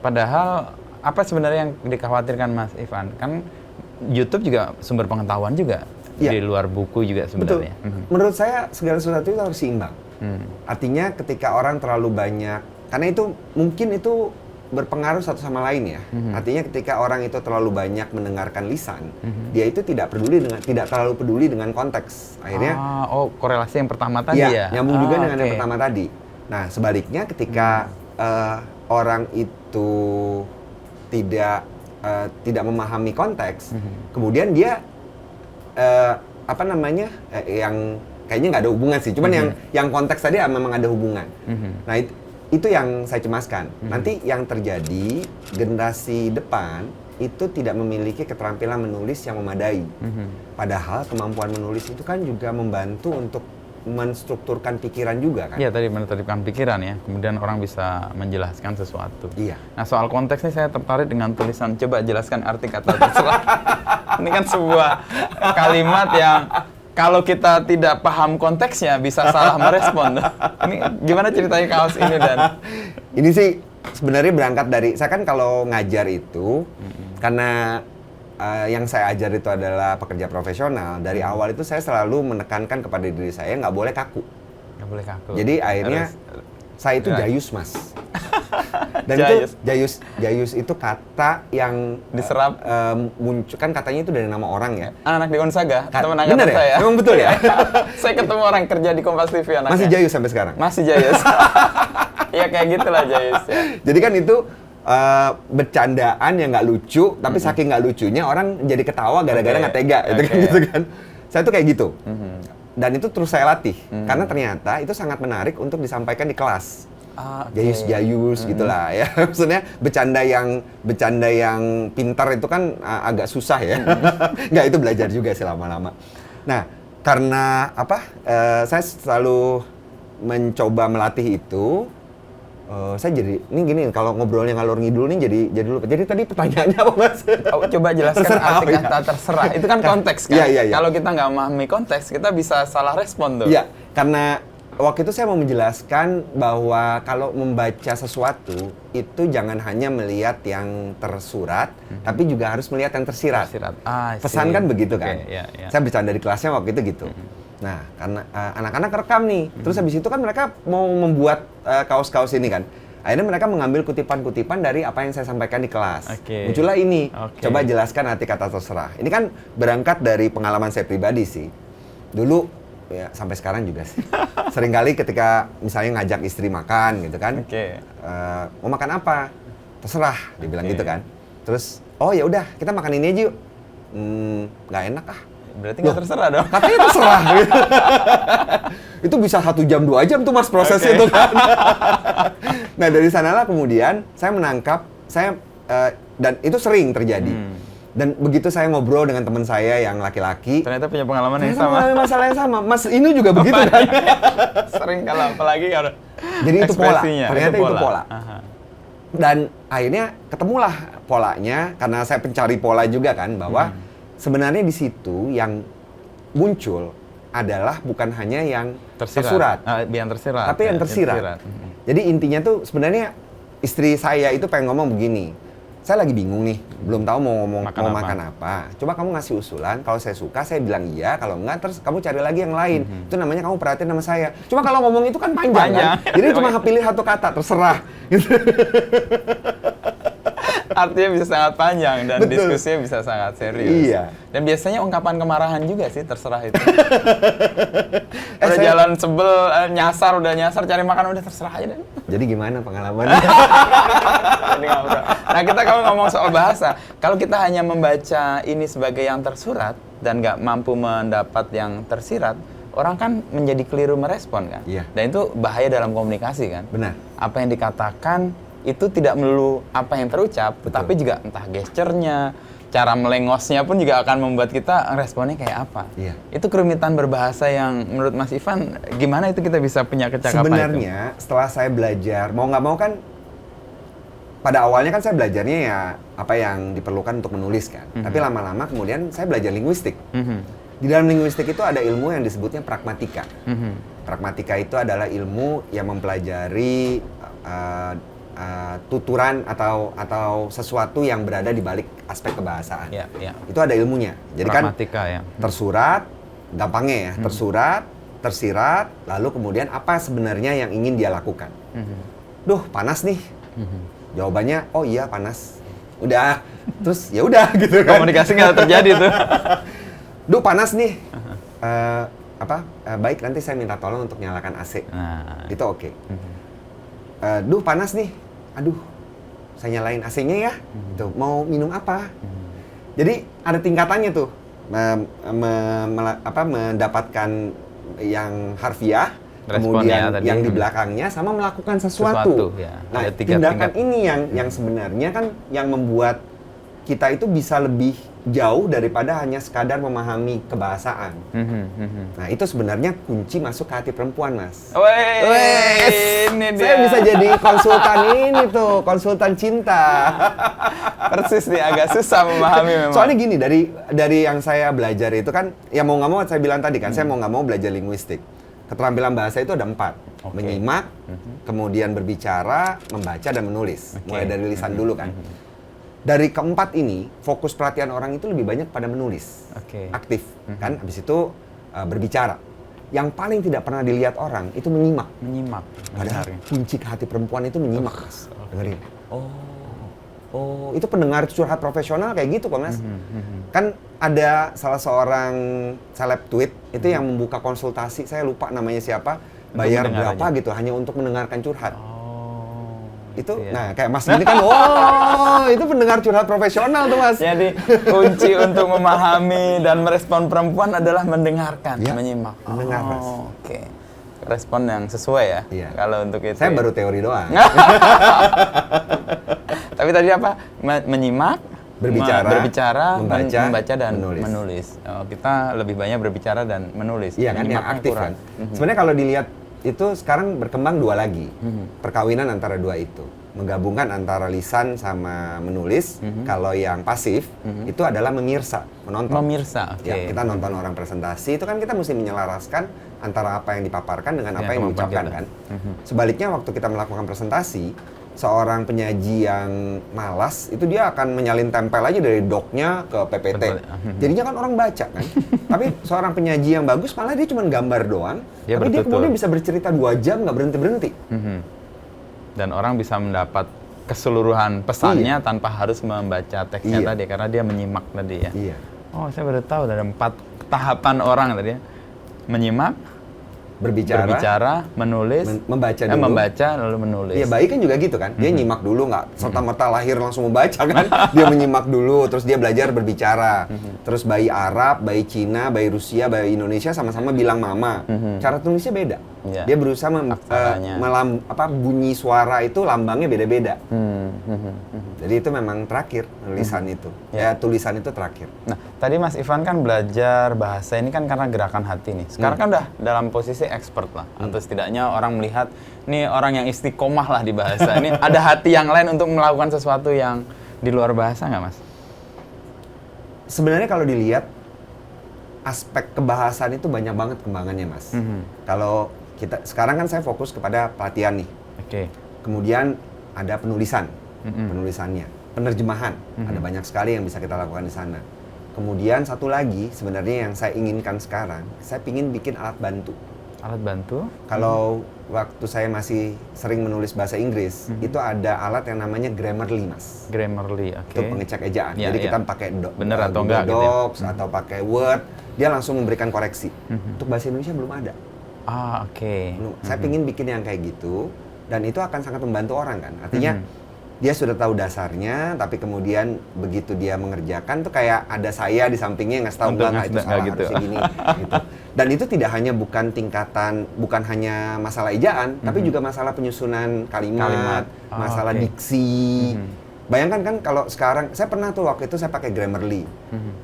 Padahal apa sebenarnya yang dikhawatirkan Mas Ivan? Kan YouTube juga sumber pengetahuan juga, di luar buku juga sebenarnya. Betul. Menurut saya segala sesuatu itu harus seimbang. Artinya ketika orang terlalu banyak, karena itu mungkin itu berpengaruh satu sama lain ya. Artinya ketika orang itu terlalu banyak mendengarkan lisan, dia itu tidak terlalu peduli dengan konteks. Akhirnya korelasi yang pertama tadi ya. Nyambung juga dengan yang pertama tadi. Nah, sebaliknya ketika orang itu tidak memahami konteks, kemudian dia yang kayaknya nggak ada hubungan sih. Cuman yang konteks tadi memang ada hubungan. Nah, itu yang saya cemaskan. Nanti yang terjadi, generasi depan itu tidak memiliki keterampilan menulis yang memadai. Padahal kemampuan menulis itu kan juga membantu untuk menstrukturkan pikiran juga kan? Iya, tadi menertibkan pikiran ya. Kemudian orang bisa menjelaskan sesuatu. Iya. Nah, soal konteks ini saya tertarik dengan tulisan, coba jelaskan arti kata terserah. Ini kan sebuah kalimat yang kalau kita tidak paham konteksnya bisa salah merespon. Ini gimana ceritanya kaos ini dan? Ini sih sebenarnya berangkat dari, saya kan kalau ngajar itu, karena yang saya ajar itu adalah pekerja profesional, dari awal itu saya selalu menekankan kepada diri saya nggak boleh kaku. Nggak boleh kaku. Jadi akhirnya saya itu jayus mas. Dan itu jayus itu kata yang diserap muncul, kan katanya itu dari nama orang ya. Anak di Gonzaga, teman angkatan saya. Memang betul ya? Saya ketemu orang kerja di Kompas TV anaknya. Masih jayus sampai sekarang? Masih jayus. Ya kayak gitulah jayus ya. Jadi kan itu bercandaan yang nggak lucu, tapi saking nggak lucunya orang jadi ketawa gara-gara nggak tega, gitu kan. Saya tuh kayak gitu. Dan itu terus saya latih, karena ternyata itu sangat menarik untuk disampaikan di kelas. Jayus-jayus gitulah ya. Maksudnya bercanda yang pintar itu kan agak susah ya. Nggak, itu belajar juga sih lama-lama. Nah, karena saya selalu mencoba melatih itu. Saya jadi ini gini, kalau ngobrolnya ngalor ngidul nih jadi lupa. Jadi tadi pertanyaannya apa mas? Coba jelaskan arti kata terserah. Itu kan konteks kan. Iya. Kalau kita nggak memahami konteks, kita bisa salah respon tuh. Iya, karena waktu itu saya mau menjelaskan bahwa kalau membaca sesuatu itu jangan hanya melihat yang tersurat, tapi juga harus melihat yang tersirat. Pesan kan begitu kan? Saya bercanda di kelasnya waktu itu gitu. Nah, karena anak-anak rekam nih, terus habis itu kan mereka mau membuat kaos-kaos ini kan. Akhirnya mereka mengambil kutipan-kutipan dari apa yang saya sampaikan di kelas. Muncullah ini, coba jelaskan arti kata terserah. Ini kan berangkat dari pengalaman saya pribadi sih. Dulu, ya sampai sekarang juga sih. Seringkali ketika misalnya ngajak istri makan gitu kan. Mau makan apa? Terserah, dibilang gitu kan. Terus, oh ya udah kita makan ini aja yuk. Nggak enak ah. Berarti nggak terserah dong? Katanya terserah gitu. Itu bisa 1 jam 2 jam tuh mas prosesnya tuh kan. Nah dari sanalah kemudian saya menangkap, dan itu sering terjadi. Dan begitu saya ngobrol dengan teman saya yang laki-laki, ternyata punya pengalaman yang sama. Masalah yang sama. Mas ini juga begitu kan? Sering kalau apalagi kalau jadi itu pola. Ternyata itu pola. Dan akhirnya ketemulah polanya karena saya pencari pola juga kan bahwa sebenarnya di situ yang muncul adalah bukan hanya yang tersurat, tapi yang tersirat. Jadi intinya tuh sebenarnya istri saya itu pengen ngomong begini, saya lagi bingung nih, belum tahu mau makan apa. Coba kamu ngasih usulan, kalau saya suka saya bilang iya, kalau enggak terus kamu cari lagi yang lain. Itu namanya kamu perhatiin sama saya. Cuma kalau ngomong itu kan panjang. Kan? Jadi cuma pilih 1 kata, terserah. Artinya bisa sangat panjang dan diskusinya bisa sangat serius. Iya. Dan biasanya ungkapan kemarahan juga sih terserah itu. Udah jalan sebel, udah nyasar, cari makan udah terserah aja deh. Jadi gimana pengalamannya? Nah kita kalau ngomong soal bahasa, kalau kita hanya membaca ini sebagai yang tersurat dan nggak mampu mendapat yang tersirat, orang kan menjadi keliru merespon kan. Iya. Dan itu bahaya dalam komunikasi kan. Benar. Apa yang dikatakan itu tidak melulu apa yang terucap, tapi juga entah gesturnya, cara melengosnya pun juga akan membuat kita responnya kayak apa. Iya. Itu kerumitan berbahasa yang menurut Mas Ivan, gimana itu kita bisa punya kecakapan sebenarnya itu? Setelah saya belajar, mau nggak mau kan, pada awalnya kan saya belajarnya ya apa yang diperlukan untuk menulis kan. Tapi lama-lama kemudian saya belajar linguistik. Di dalam linguistik itu ada ilmu yang disebutnya pragmatika. Pragmatika itu adalah ilmu yang mempelajari tuturan atau sesuatu yang berada di balik aspek kebahasaan. Itu ada ilmunya. Jadi pragmatika, kan tersurat, gampangnya ya, tersurat, tersirat, lalu kemudian apa sebenarnya yang ingin dia lakukan. Duh, panas nih. Jawabannya, oh iya panas. Udah, terus ya udah gitu kan. Komunikasi nggak terjadi tuh. Duh, panas nih. Baik, nanti saya minta tolong untuk nyalakan AC. Itu oke. Duh, panas nih. Aduh, saya nyalain AC-nya ya. Tuh, mau minum apa? Jadi ada tingkatannya tuh. Mendapatkan yang harfiah, kemudian yang di belakangnya sama melakukan sesuatu. Nah, tindakan ini yang sebenarnya kan yang membuat kita itu bisa lebih jauh daripada hanya sekadar memahami kebahasaan. Nah, itu sebenarnya kunci masuk ke hati perempuan, Mas. Ini dia. Saya bisa jadi konsultan ini tuh, konsultan cinta. Persis nih, agak susah memahami memang. Soalnya gini, dari yang saya belajar itu kan, ya mau nggak mau saya bilang tadi kan, saya mau nggak mau belajar linguistik. Keterampilan bahasa itu ada 4. Menyimak, kemudian berbicara, membaca, dan menulis. Mulai dari lisan dulu kan. Dari keempat ini, fokus perhatian orang itu lebih banyak pada menulis, aktif, kan? Habis itu berbicara. Yang paling tidak pernah dilihat orang itu menyimak. Padahal kunci ke hati perempuan itu menyimak, Mas. Dengerin. Oh, itu pendengar curhat profesional kayak gitu kok, Mas. Kan ada salah seorang seleb tweet itu yang membuka konsultasi, saya lupa namanya siapa, bayar berapa aja gitu hanya untuk mendengarkan curhat. Itu, nah kayak Mas ini kan, itu pendengar curhat profesional tuh, Mas. Jadi kunci untuk memahami dan merespon perempuan adalah mendengarkan, menyimak. Mendengar, Mas. Respon yang sesuai ya. Kalau untuk itu. Saya baru teori doang. Tapi tadi apa? Menyimak, berbicara, membaca dan menulis. Kita lebih banyak berbicara dan menulis. Iya kan, yang aktif kan. Sebenarnya kalau dilihat itu sekarang berkembang 2 lagi, perkawinan antara 2 itu. menggabungkan antara lisan sama menulis. Kalau yang pasif itu adalah memirsa, menonton. Memirsa, oke. Ya, kita nonton orang presentasi itu kan kita mesti menyelaraskan antara apa yang dipaparkan dengan apa yang kemampuan diucapkan kita. kan. Sebaliknya waktu kita melakukan presentasi, seorang penyaji yang malas itu dia akan menyalin tempel aja dari doknya ke PPT. Jadinya kan orang baca kan. Tapi seorang penyaji yang bagus malah dia cuma gambar doang, tapi dia kemudian bisa bercerita 2 jam nggak berhenti-berhenti. Dan orang bisa mendapat keseluruhan pesannya tanpa harus membaca teksnya tadi karena dia menyimak tadi ya. Iya. Oh, saya baru tahu ada 4 tahapan orang tadi ya. Menyimak, berbicara, menulis, membaca dulu. membaca lalu menulis. Iya, bayi kan juga gitu kan. Dia nyimak dulu, nggak serta-merta lahir langsung membaca kan. Dia menyimak dulu, terus dia belajar berbicara. Terus bayi Arab, bayi Cina, bayi Rusia, bayi Indonesia sama-sama bilang mama. Cara tulisnya beda. Iya. Dia berusaha bunyi suara itu lambangnya beda-beda. Jadi itu memang terakhir tulisan itu. Ya, tulisan itu terakhir. Nah, tadi Mas Ivan kan belajar bahasa ini kan karena gerakan hati nih. Sekarang kan udah dalam posisi expert lah. Atau setidaknya orang melihat, nih orang yang istiqomah lah di bahasa. Ini ada hati yang lain untuk melakukan sesuatu yang di luar bahasa nggak, Mas? Sebenarnya kalau dilihat, aspek kebahasan itu banyak banget kembangannya, Mas. Kalau sekarang kan saya fokus kepada pelatihan nih. Oke. Kemudian ada penulisan, penulisannya, penerjemahan. Ada banyak sekali yang bisa kita lakukan di sana. Kemudian satu lagi sebenarnya yang saya inginkan sekarang, saya ingin bikin alat bantu. Alat bantu? Kalau waktu saya masih sering menulis bahasa Inggris, itu ada alat yang namanya Grammarly, Mas. Grammarly, oke. Itu pengecek ejaan. Ya, Jadi kita ya. pakai Bener atau enggak gitu ya? Docs atau pakai Word, dia langsung memberikan koreksi. Untuk bahasa Indonesia belum ada. Ah, oke. Saya ingin bikin yang kayak gitu, dan itu akan sangat membantu orang kan. Artinya dia sudah tahu dasarnya, tapi kemudian begitu dia mengerjakan tuh kayak ada saya di sampingnya yang ngasih tahu enggak itu salah gitu. harusnya gini gitu. Dan itu tidak hanya bukan hanya masalah ejaan, tapi juga masalah penyusunan kalimat. Masalah diksi. Bayangkan kan kalau sekarang saya pernah tuh waktu itu saya pakai Grammarly.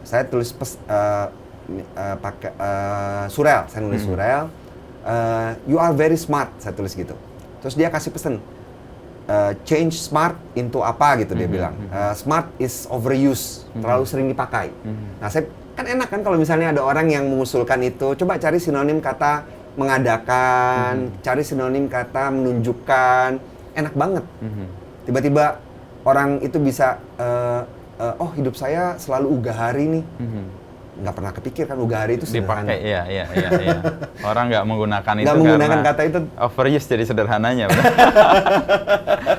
Saya tulis pakai surel, saya nulis surel. You are very smart, saya tulis gitu. Terus dia kasih pesen, change smart into apa gitu dia bilang. Smart is overuse, terlalu sering dipakai. Nah, saya kan enak kan kalau misalnya ada orang yang mengusulkan itu, coba cari sinonim kata mengadakan, cari sinonim kata menunjukkan, enak banget. Tiba-tiba orang itu bisa, oh hidup saya selalu ugahari nih. Nggak pernah kepikir kan ugahari itu sederhana. Dipakai, iya. Orang nggak menggunakan itu menggunakan karena kata itu. Overuse jadi sederhananya.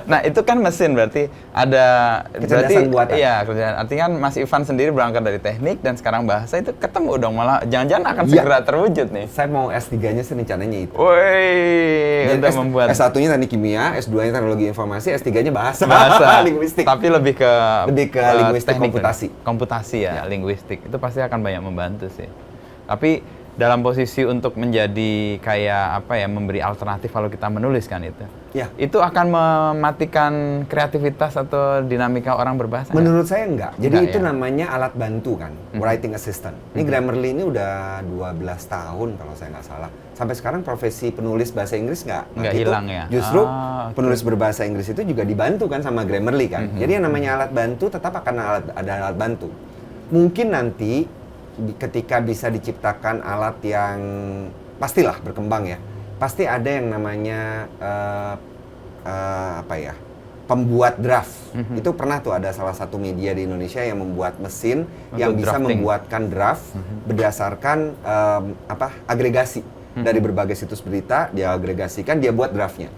Nah, itu kan mesin berarti ada kecerdasan buatan. Iya, artinya kan Mas Ivan sendiri berangkat dari teknik dan sekarang bahasa itu ketemu dong, malah jangan-jangan akan segera terwujud nih. Saya mau S3-nya sih rencananya itu. Woi, untuk membuat S1-nya teknik kimia, S2-nya teknologi informasi, S3-nya bahasa. Linguistik. Tapi lebih ke linguistik teknik, komputasi. Komputasi ya, linguistik. Itu pasti akan banyak membantu sih. Tapi dalam posisi untuk menjadi kayak memberi alternatif kalau kita menulis kan itu. Ya. Itu akan mematikan kreativitas atau dinamika orang berbahasa. Menurut saya enggak. Jadi enggak, itu ya? namanya alat bantu kan, writing assistant. Ini Grammarly ini udah 12 tahun kalau saya nggak salah. Sampai sekarang profesi penulis bahasa Inggris nggak hilang ya. Justru penulis berbahasa Inggris itu juga dibantu kan sama Grammarly kan. Jadi yang namanya alat bantu tetap akan ada alat bantu. Mungkin nanti ketika bisa diciptakan alat yang pastilah berkembang ya, pasti ada yang namanya pembuat draft. Itu pernah tuh ada salah satu media di Indonesia yang membuat mesin yang bisa membuatkan draft berdasarkan agregasi dari berbagai situs berita, dia agregasikan, dia buat draftnya.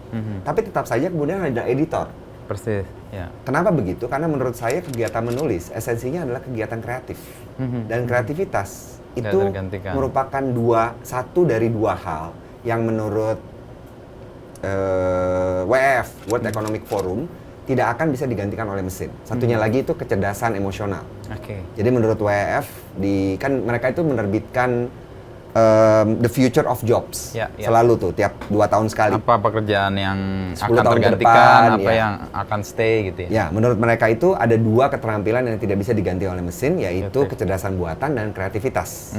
Tapi tetap saja kemudian ada editor. Persis, ya. Kenapa begitu? Karena menurut saya kegiatan menulis esensinya adalah kegiatan kreatif. Dan kreativitas itu merupakan satu dari dua hal yang menurut WEF, World Economic Forum, tidak akan bisa digantikan oleh mesin. Satunya lagi itu kecerdasan emosional. Jadi menurut WEF, kan mereka itu menerbitkan the future of jobs. Selalu tuh, tiap 2 tahun sekali. Apa pekerjaan yang akan tahun tergantikan, apa yang akan stay gitu ya? Ya, menurut mereka itu ada 2 keterampilan yang tidak bisa diganti oleh mesin, yaitu kecerdasan buatan dan kreativitas.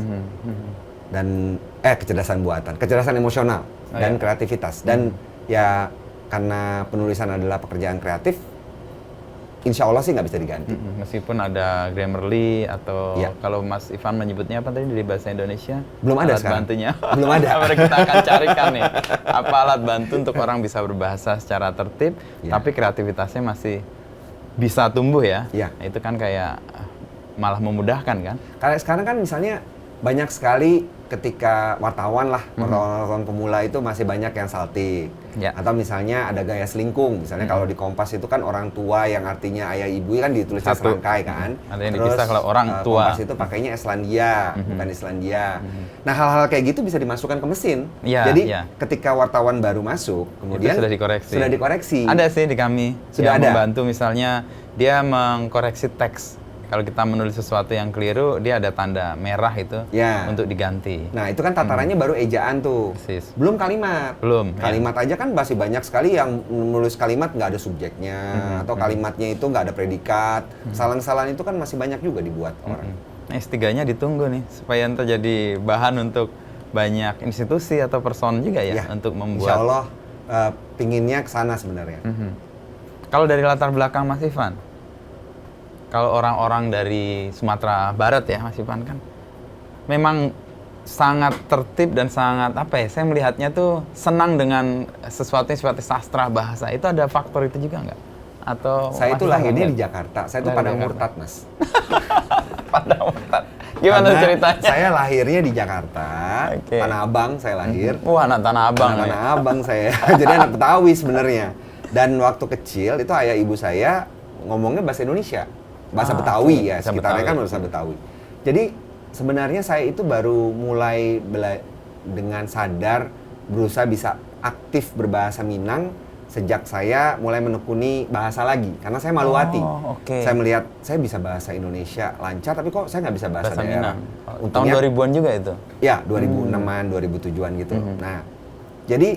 Kecerdasan buatan, kecerdasan emosional dan kreativitas. Dan ya karena penulisan adalah pekerjaan kreatif, insya Allah sih nggak bisa diganti. Meskipun ada Grammarly atau Iya. kalau Mas Ivan menyebutnya apa tadi dari bahasa Indonesia? Belum ada alat sekarang. bantunya. Belum ada. Mari kita akan carikan nih apa alat bantu untuk orang bisa berbahasa secara tertib, Iya. tapi kreativitasnya masih bisa tumbuh ya. Iya. Nah, itu kan kayak malah memudahkan kan? Karena sekarang kan misalnya banyak sekali ketika wartawan pemula itu masih banyak yang saltik. Ya. Atau misalnya ada gaya selingkung. Misalnya kalau di Kompas itu kan orang tua yang artinya ayah ibu kan ditulisnya Satu. serangkai kan. Ada yang dipisah kalau orang tua. Kompas itu pakainya Islandia, bukan Islandia. Nah, hal-hal kayak gitu bisa dimasukkan ke mesin. Ya, Jadi ya. ketika wartawan baru masuk, kemudian Itu sudah dikoreksi. Sudah dikoreksi. Ada sih di kami Sudah yang ada? membantu, misalnya dia mengkoreksi teks. Kalau kita menulis sesuatu yang keliru, dia ada tanda merah itu Ya. untuk diganti. Nah, itu kan tatarannya baru ejaan tuh. Persis. Belum kalimat. Belum, ya. Kalimat aja kan masih banyak sekali yang menulis kalimat nggak ada subjeknya, atau kalimatnya itu nggak ada predikat. Kesalahan-kesalahan itu kan masih banyak juga dibuat orang. Nah, S3-nya ditunggu nih, supaya ntar jadi bahan untuk banyak institusi atau person juga ya, untuk membuat. Insya Allah pinginnya ke sana sebenarnya. Kalau dari latar belakang Mas Ivan, kalau orang-orang dari Sumatera Barat ya Mas Ivan kan, memang sangat tertib dan sangat apa ya, saya melihatnya tuh senang dengan sesuatu yang sifatnya sastra bahasa. Itu ada faktor itu juga nggak? Atau Saya Mas itu Ivan lahirnya lihat? di Jakarta. Saya itu Lahir di Padang Jakarta. Murtad, Mas. Padang Murtad. Gimana Karena ceritanya? Saya lahirnya di Jakarta, Oke. Tanah Abang saya lahir. Wah, anak Tanah Abang. Anak ya. Tanah Abang saya. Jadi anak Betawi sebenarnya. Dan waktu kecil itu ayah ibu saya ngomongnya bahasa Indonesia. Bahasa Betawi ya, bahasa sekitarnya Betawi. kan bahasa Betawi. Jadi sebenarnya saya itu baru mulai dengan sadar berusaha bisa aktif berbahasa Minang sejak saya mulai menekuni bahasa lagi. Karena saya malu hati. Oke. Saya melihat saya bisa bahasa Indonesia lancar, tapi kok saya nggak bisa bahasa, Bahasa daerah. Minang. Tahun Untungnya 2000-an juga itu. ya, 2006-an, 2007-an gitu. Nah, jadi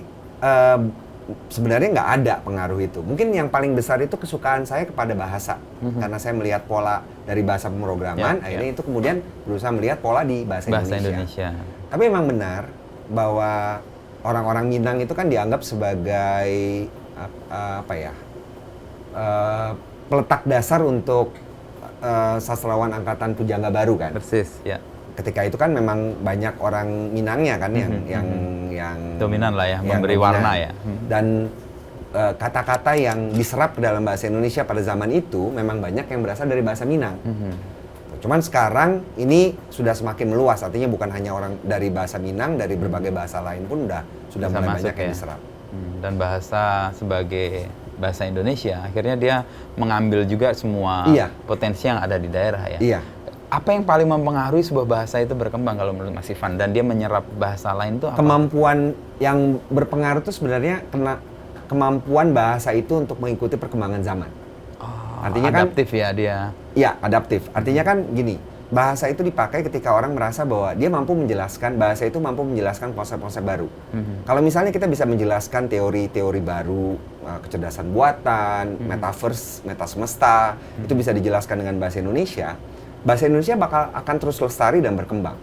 sebenarnya nggak ada pengaruh itu. Mungkin yang paling besar itu kesukaan saya kepada bahasa. Karena saya melihat pola dari bahasa pemrograman, akhirnya itu kemudian berusaha melihat pola di bahasa Indonesia. Tapi memang benar bahwa orang-orang Minang itu kan dianggap sebagai peletak dasar untuk sastrawan angkatan pujangga baru kan. Persis, ya. Ketika itu kan memang banyak orang Minangnya kan yang Dominan lah ya, yang memberi dominan. warna ya. Dan kata-kata yang diserap ke dalam bahasa Indonesia pada zaman itu memang banyak yang berasal dari bahasa Minang. Cuman sekarang ini sudah semakin meluas, artinya bukan hanya orang dari bahasa Minang, dari berbagai bahasa lain pun sudah Bisa mulai masuk banyak yang ya. diserap. Dan bahasa sebagai bahasa Indonesia, akhirnya dia mengambil juga semua Iya. potensi yang ada di daerah ya. Iya. Apa yang paling mempengaruhi sebuah bahasa itu berkembang kalau menurut Mas Ivan, dan dia menyerap bahasa lain itu apa? Kemampuan yang berpengaruh itu sebenarnya kemampuan bahasa itu untuk mengikuti perkembangan zaman. Artinya kan adaptif ya dia. Iya, adaptif. Artinya kan gini, bahasa itu dipakai ketika orang merasa bahwa dia mampu menjelaskan, bahasa itu mampu menjelaskan konsep-konsep baru. Kalau misalnya kita bisa menjelaskan teori-teori baru, kecerdasan buatan, metaverse, meta semesta, itu bisa dijelaskan dengan bahasa Indonesia akan terus lestari dan berkembang.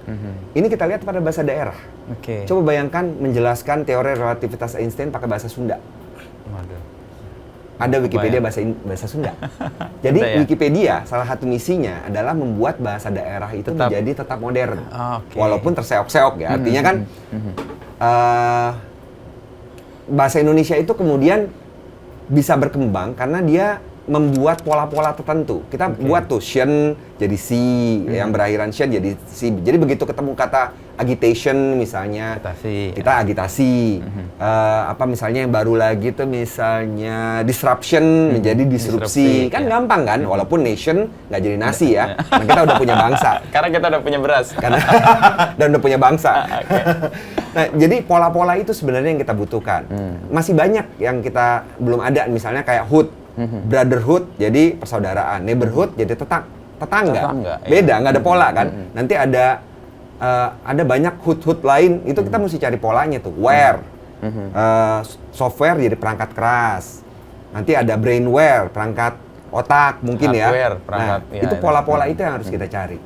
Ini kita lihat pada bahasa daerah. Oke. Coba bayangkan menjelaskan teori relativitas Einstein pakai bahasa Sunda. Waduh. Ada Wikipedia bahasa Sunda. Jadi Ada ya? Wikipedia salah satu misinya adalah membuat bahasa daerah itu menjadi tetap modern. Oke. Walaupun terseok-seok ya. Artinya kan bahasa Indonesia itu kemudian bisa berkembang karena dia membuat pola-pola tertentu. Kita buat tuh shen jadi si, yang berakhiran shen jadi si. Jadi begitu ketemu kata agitation misalnya, kita agitasi. Misalnya yang baru lagi tuh misalnya disruption menjadi disrupsi. Kan gampang kan? Walaupun nation nggak jadi nasi ya. Karena kita udah punya bangsa. Karena kita udah punya beras. Dan udah punya bangsa. Nah, jadi pola-pola itu sebenarnya yang kita butuhkan. Masih banyak yang kita belum ada, misalnya kayak hood. Brotherhood jadi persaudaraan, neighborhood jadi tetangga. Beda, nggak ada pola kan. Nanti ada banyak hood lain, itu kita mesti cari polanya tuh. Ware, software jadi perangkat keras. Nanti ada brainware, perangkat otak mungkin hardware, ya. Perangkat, nah, itu pola-pola itu yang harus kita cari.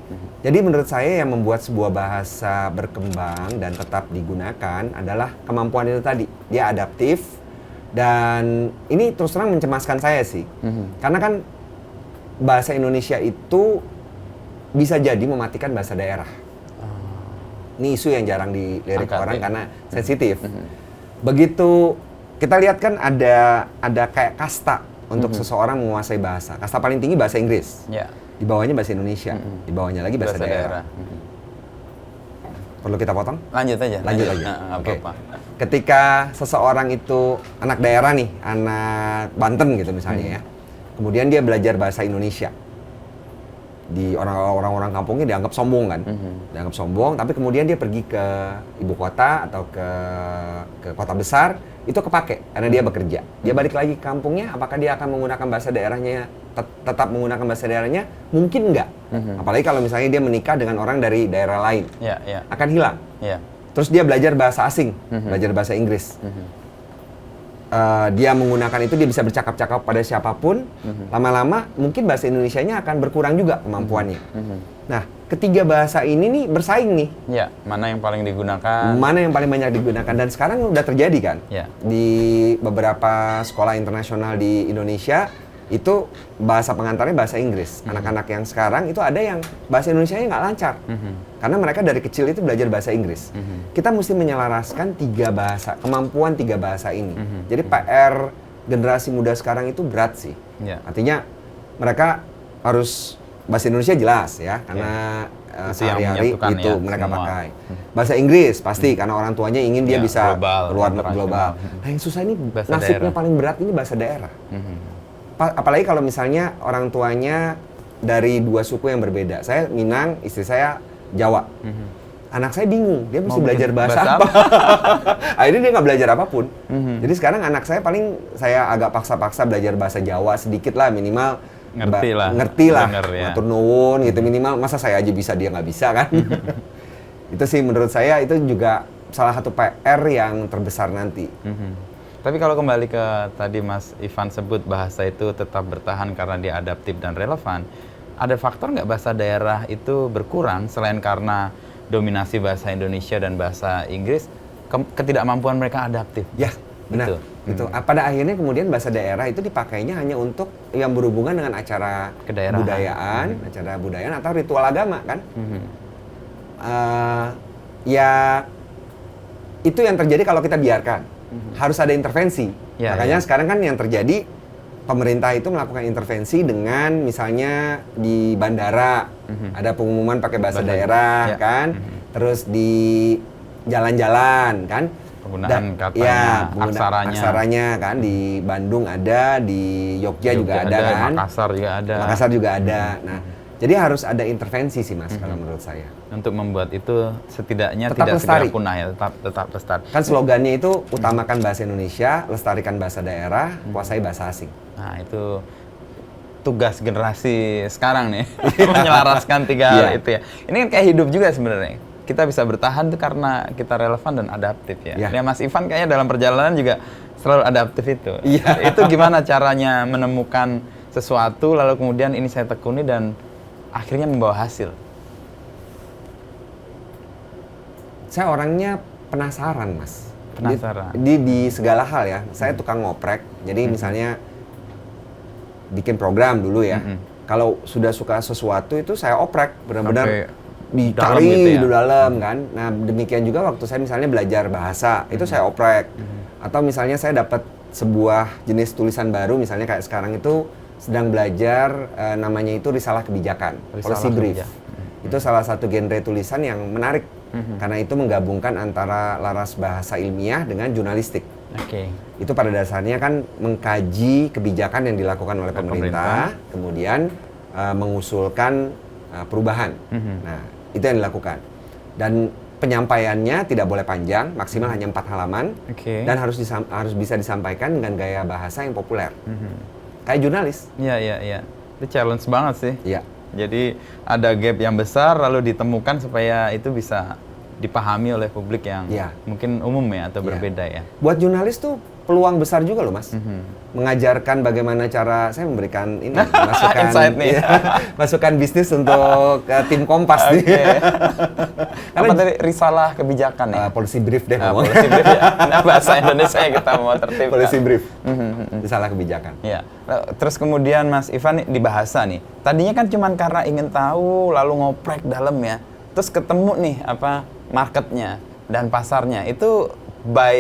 Jadi menurut saya yang membuat sebuah bahasa berkembang dan tetap digunakan adalah kemampuan itu tadi. Dia adaptif, Dan ini terus terang mencemaskan saya sih. Karena kan bahasa Indonesia itu bisa jadi mematikan bahasa daerah. Ini isu yang jarang dilirik orang karena sensitif. Begitu kita lihat kan ada kayak kasta untuk seseorang menguasai bahasa. Kasta paling tinggi bahasa Inggris. Di bawahnya bahasa Indonesia. Di bawahnya lagi bahasa daerah. Perlu kita potong? Lanjut aja. Oke. Ketika seseorang itu anak daerah nih, anak Banten gitu misalnya ya. Kemudian dia belajar bahasa Indonesia. Di orang-orang kampungnya dianggap sombong kan. Dianggap sombong, tapi kemudian dia pergi ke ibu kota atau ke kota besar, itu kepake karena dia bekerja. Dia balik lagi ke kampungnya, apakah dia akan menggunakan bahasa daerahnya, tetap menggunakan bahasa daerahnya? Mungkin enggak. Apalagi kalau misalnya dia menikah dengan orang dari daerah lain. Akan hilang. Terus dia belajar bahasa asing, belajar bahasa Inggris. Dia menggunakan itu, dia bisa bercakap-cakap pada siapapun. Lama-lama mungkin bahasa Indonesianya akan berkurang juga kemampuannya. Nah, ketiga bahasa ini nih bersaing nih. Mana yang paling digunakan? Mana yang paling banyak digunakan, dan sekarang udah terjadi kan? Di beberapa sekolah internasional di Indonesia itu bahasa pengantarnya bahasa Inggris. Anak-anak yang sekarang itu ada yang bahasa Indonesianya nggak lancar. Karena mereka dari kecil itu belajar bahasa Inggris. Kita mesti menyelaraskan kemampuan tiga bahasa ini. Jadi PR generasi muda sekarang itu berat sih. Artinya mereka harus bahasa Indonesia jelas ya, karena sehari-hari itu mereka pakai. Bahasa Inggris pasti karena orang tuanya ingin dia bisa keluar global. Nah, yang susah ini nasibnya paling berat ini bahasa daerah. Apalagi kalau misalnya orang tuanya dari dua suku yang berbeda. Saya Minang, istri saya Jawa. Anak saya bingung, dia mesti belajar bahasa apa? Akhirnya dia nggak belajar apapun. Jadi sekarang anak saya paling saya agak paksa-paksa belajar bahasa Jawa sedikit lah, minimal ngerti lah. Matur nuwun gitu minimal. Masa saya aja bisa, dia nggak bisa kan? Itu sih menurut saya itu juga salah satu PR yang terbesar nanti. Tapi kalau kembali ke tadi Mas Ivan sebut bahasa itu tetap bertahan karena dia adaptif dan relevan, ada faktor nggak bahasa daerah itu berkurang selain karena dominasi bahasa Indonesia dan bahasa Inggris, ketidakmampuan mereka adaptif? Ya, benar. Gitu. Pada akhirnya kemudian bahasa daerah itu dipakainya hanya untuk yang berhubungan dengan acara budayaan atau ritual agama kan? Ya itu yang terjadi kalau kita biarkan. Harus ada intervensi. Makanya sekarang kan yang terjadi, pemerintah itu melakukan intervensi dengan misalnya di bandara ada pengumuman pakai bahasa daerah kan, terus di jalan-jalan kan, penggunaan kata aksaranya kan, di Bandung ada, di Jogja juga ada kan, Makassar juga ada. Nah, jadi harus ada intervensi sih Mas kalau menurut saya. Untuk membuat itu setidaknya tetap tidak segera punah ya, tetap lestari. Kan slogannya itu utamakan bahasa Indonesia, lestarikan bahasa daerah, kuasai bahasa asing. Nah, itu tugas generasi sekarang nih, menyelaraskan tiga hal itu ya. Ini kan kayak hidup juga sebenarnya. Kita bisa bertahan tuh karena kita relevan dan adaptif ya. Ya Mas Ivan kayaknya dalam perjalanan juga selalu adaptif itu. Itu gimana caranya menemukan sesuatu lalu kemudian ini saya tekuni dan akhirnya membawa hasil? Saya orangnya penasaran, Mas. Penasaran. Di segala hal ya. Saya tukang ngoprek. Jadi misalnya bikin program dulu ya. Kalau sudah suka sesuatu itu saya oprek, benar-benar dicari gitu dalam kan. Nah, demikian juga waktu saya misalnya belajar bahasa, itu saya oprek. Atau misalnya saya dapat sebuah jenis tulisan baru, misalnya kayak sekarang itu sedang belajar namanya itu risalah kebijakan, policy brief. Itu salah satu genre tulisan yang menarik karena itu menggabungkan antara laras bahasa ilmiah dengan jurnalistik. Itu pada dasarnya kan mengkaji kebijakan yang dilakukan oleh pemerintah, kemudian mengusulkan perubahan. Nah, itu yang dilakukan. Dan penyampaiannya tidak boleh panjang, maksimal hanya 4 halaman, dan harus bisa disampaikan dengan gaya bahasa yang populer. Kayak jurnalis. Iya. Itu challenge banget sih. Iya. Jadi ada gap yang besar lalu ditemukan supaya itu bisa dipahami oleh publik yang mungkin umum ya atau berbeda ya. Buat jurnalis tuh peluang besar juga loh Mas. Mengajarkan bagaimana cara saya memberikan ini masukan Insight nih. masukan bisnis untuk tim Kompas nih. Apa tadi risalah kebijakan ya? Policy brief deh ngomong. Policy brief ya. Nah, bahasa Indonesia yang kita mau tertib. Policy brief. Risalah kebijakan. Ya. Terus kemudian Mas Ivan nih, di bahasa nih. Tadinya kan cuma karena ingin tahu lalu ngoprek dalam ya. Terus ketemu nih apa marketnya dan pasarnya. Itu by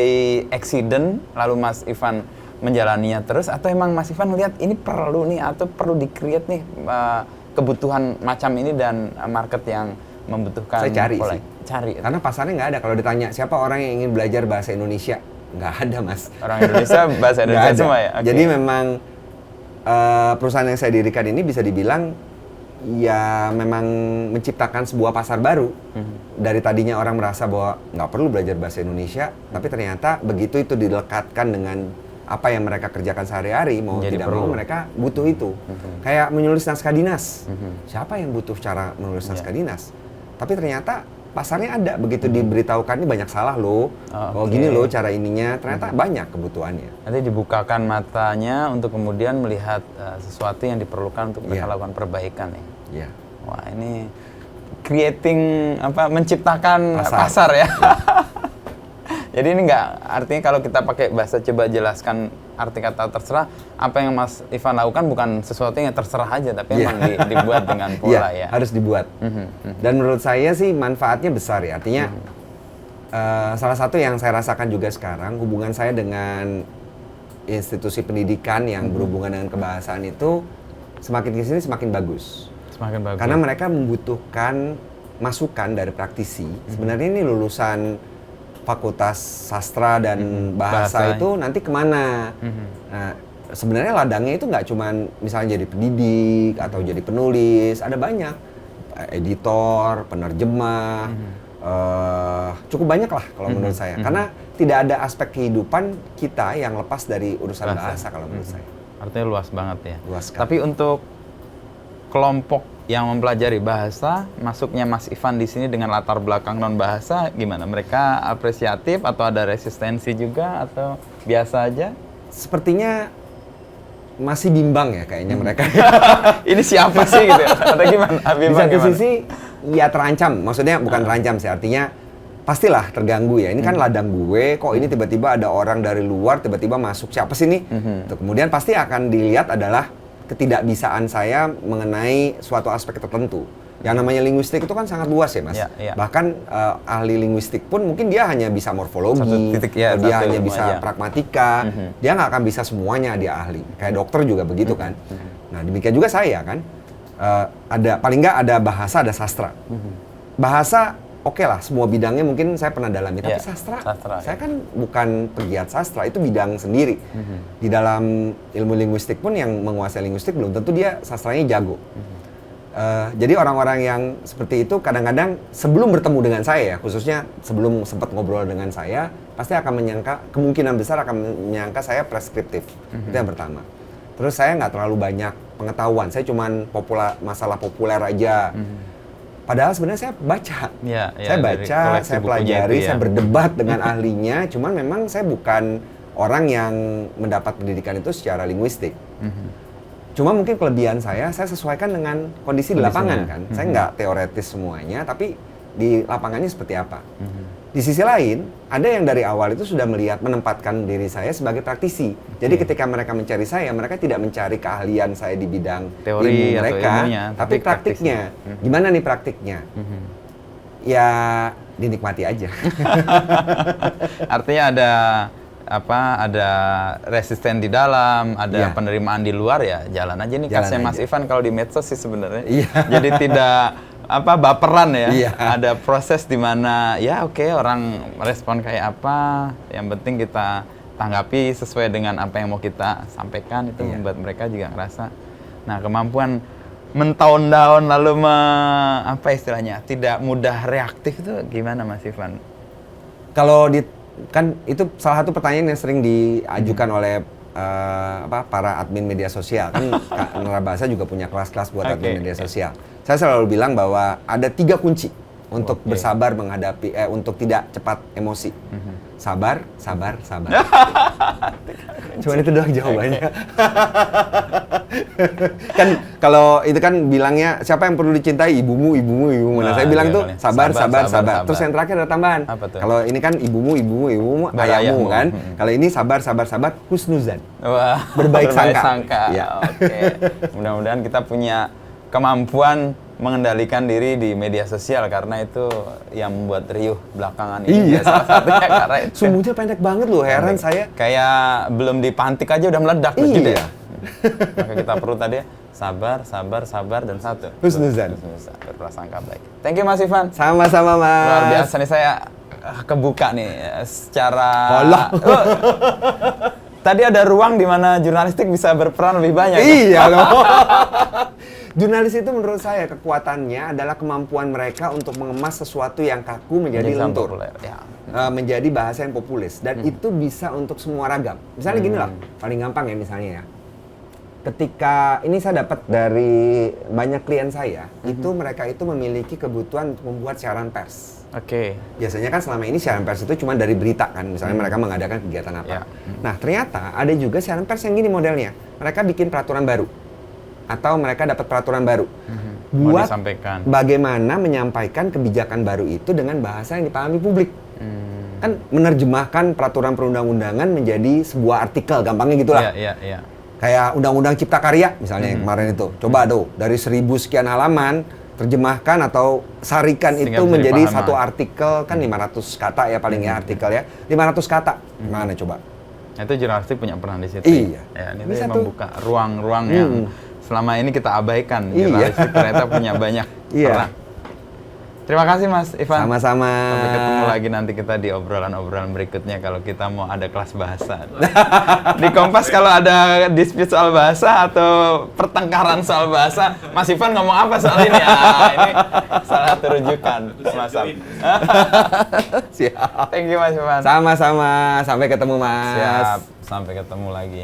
accident lalu Mas Ivan menjalaninya terus, atau emang Mas Ivan lihat ini perlu nih atau perlu di-create nih kebutuhan macam ini dan market yang membutuhkan? Saya cari sih. Cari. Karena pasarnya nggak ada. Kalau ditanya siapa orang yang ingin belajar bahasa Indonesia, nggak ada Mas. Orang Indonesia bahasa Indonesia semua ya? Okay. Jadi memang perusahaan yang saya dirikan ini bisa dibilang ya memang menciptakan sebuah pasar baru. Dari tadinya orang merasa bahwa nggak perlu belajar bahasa Indonesia, tapi ternyata begitu itu dilekatkan dengan apa yang mereka kerjakan sehari-hari, mau jadi tidak perlu. mau mereka butuh itu. Kayak menulis naskah dinas. Siapa yang butuh cara menulis naskah dinas? Tapi ternyata pasarnya ada, begitu diberitahukan ini banyak salah loh. Oh gini loh cara ininya, ternyata banyak kebutuhannya. Nanti dibukakan matanya untuk kemudian melihat sesuatu yang diperlukan untuk mereka lakukan perbaikan ya. Iya. Wah, ini menciptakan pasar ya. Jadi ini artinya kalau kita pakai bahasa, coba jelaskan arti kata terserah, apa yang Mas Ivan lakukan bukan sesuatu yang terserah aja, tapi memang dibuat dengan pola ya. Harus dibuat. Dan menurut saya sih manfaatnya besar ya, artinya salah satu yang saya rasakan juga sekarang, hubungan saya dengan institusi pendidikan yang berhubungan dengan kebahasaan itu semakin kesini semakin bagus. Semakin bagus. Karena mereka membutuhkan masukan dari praktisi. Sebenarnya ini lulusan Fakultas Sastra dan Bahasa itu nanti kemana? Nah, sebenarnya ladangnya itu nggak cuma misalnya jadi pendidik atau jadi penulis, ada banyak editor, penerjemah, cukup banyak lah kalau menurut saya. Karena tidak ada aspek kehidupan kita yang lepas dari urusan bahasa kalau menurut saya. Artinya luas banget ya. Luas sekali. Tapi untuk kelompok yang mempelajari bahasa, masuknya Mas Ivan di sini dengan latar belakang non bahasa, gimana? Mereka apresiatif atau ada resistensi juga atau biasa aja? Sepertinya masih bimbang ya kayaknya mereka. Ini siapa sih gitu? Atau gimana? Di satu sisi ya terancam, maksudnya bukan terancam sih, artinya pastilah terganggu ya. Ini kan ladang gue, kok ini tiba-tiba ada orang dari luar tiba-tiba masuk, siapa sih nih? Kemudian pasti akan dilihat adalah ketidakbisaan saya mengenai suatu aspek tertentu. Yang namanya linguistik itu kan sangat luas ya Mas. Bahkan ahli linguistik pun mungkin dia hanya bisa morfologi, dia hanya bisa pragmatika, dia nggak akan bisa semuanya dia ahli. Kayak dokter juga begitu kan. Nah demikian juga saya kan, ada paling nggak ada bahasa, ada sastra. Bahasa oke lah, semua bidangnya mungkin saya pernah dalami, tapi sastra saya kan bukan pegiat sastra, itu bidang sendiri. Di dalam ilmu linguistik pun yang menguasai linguistik belum tentu dia sastranya jago. Jadi orang-orang yang seperti itu kadang-kadang sebelum bertemu dengan saya ya, khususnya sebelum sempat ngobrol dengan saya, pasti akan menyangka, kemungkinan besar akan menyangka saya preskriptif. Itu yang pertama. Terus saya nggak terlalu banyak pengetahuan, saya cuman masalah populer aja. Padahal sebenarnya saya baca, saya baca, saya pelajari, saya berdebat dengan ahlinya. Cuman memang saya bukan orang yang mendapat pendidikan itu secara linguistik. Cuma mungkin kelebihan saya sesuaikan dengan kondisi di lapangan kan. Saya nggak teoretis semuanya, tapi di lapangannya seperti apa. Di sisi lain, ada yang dari awal itu sudah menempatkan diri saya sebagai praktisi. Jadi ketika mereka mencari saya, mereka tidak mencari keahlian saya di bidang teori ilmu mereka, atau ilmunya, tapi praktiknya. Gimana nih praktiknya? Ya dinikmati aja. Artinya ada resisten di dalam, ada penerimaan di luar ya, jalan aja nih khasnya Mas Ivan kalau di medsos sih sebenarnya. Jadi tidak baperan ya. Ada proses di mana ya orang respon kayak apa, yang penting kita tanggapi sesuai dengan apa yang mau kita sampaikan, itu membuat mereka juga ngerasa. Nah, kemampuan men-tone down lalu istilahnya tidak mudah reaktif itu gimana Mas Ivan? Kalau kan itu salah satu pertanyaan yang sering diajukan oleh para admin media sosial kan. Narabahasa juga punya kelas-kelas buat admin media sosial. Saya selalu bilang bahwa ada 3 kunci untuk Oke. bersabar menghadapi untuk tidak cepat emosi. Sabar, sabar, sabar. Cuman itu doang jawabannya. Kan kalau itu kan bilangnya siapa yang perlu dicintai, ibumu, ibumu, ibumu. Nah, Nah, saya bilang iya, tuh boleh. sabar, sabar, Sabar, sabar. sabar. Terus yang terakhir ada tambahan. Apa tuh? Kalau ini kan ibumu, ibumu, ibumu, Baru ayahmu ayahmu. kan. Kalau ini sabar, sabar, sabar, husnuzan. Wah, Berbaik sangka. Iya. Oke. Mudah-mudahan kita punya kemampuan mengendalikan diri di media sosial karena itu yang membuat riuh belakangan ini. Iya. Ya, salah satunya karena itu. Sumbunya pendek banget loh, heran saya. Kayak belum dipantik aja udah meledak gitu Iya. ya. Maka kita perlu tadi sabar, sabar, sabar dan satu. Husnuzan. Husnuzan, berprasangka baik. Thank you Mas Ivan. Sama-sama, Mas. Luar biasa nih saya kebuka nih secara. Alah. Oh, tadi ada ruang di mana jurnalistik bisa berperan lebih banyak. Iya loh. Jurnalis itu menurut saya kekuatannya adalah kemampuan mereka untuk mengemas sesuatu yang kaku menjadi Menjadi lentur. populer, ya. Menjadi bahasa yang populis. Dan itu bisa untuk semua ragam. Misalnya gini lah, paling gampang ya misalnya ya. Ketika ini saya dapat dari banyak klien saya, itu mereka itu memiliki kebutuhan untuk membuat siaran pers. Oke. Biasanya kan selama ini siaran pers itu cuma dari berita kan, misalnya mereka mengadakan kegiatan apa. Ya. Nah ternyata ada juga siaran pers yang gini modelnya, mereka bikin peraturan baru atau mereka dapat peraturan baru Mau buat disampaikan. bagaimana menyampaikan kebijakan baru itu dengan bahasa yang dipahami publik. Kan menerjemahkan peraturan perundang-undangan menjadi sebuah artikel, gampangnya gitulah. Iya, iya. Kayak Undang-Undang Cipta Karya misalnya yang kemarin itu. Coba tuh dari 1000 sekian halaman terjemahkan atau sarikan Sehingga itu bisa menjadi dipahami. satu artikel kan 500 kata ya paling ya artikel ya. 500 kata. Gimana coba? Itu jurnalistik punya peran di situ. Iya. Ya, ini Bisa dia tuh. membuka ruang-ruang yang selama ini kita abaikan. Iya. Jurnalistik ternyata punya banyak Iya. peran. Terima kasih Mas Ivan. Sama-sama. Sampai ketemu lagi nanti kita di obrolan-obrolan berikutnya kalau kita mau ada kelas bahasa. Di Kompas kalau ada dispute soal bahasa atau pertengkaran soal bahasa, Mas Ivan ngomong apa soal ini? Ah, ini salah satu rujukan, Mas Sam. Siap. Thank you Mas Ivan. Sama-sama. Sampai ketemu, Mas. Siap. Sampai ketemu lagi.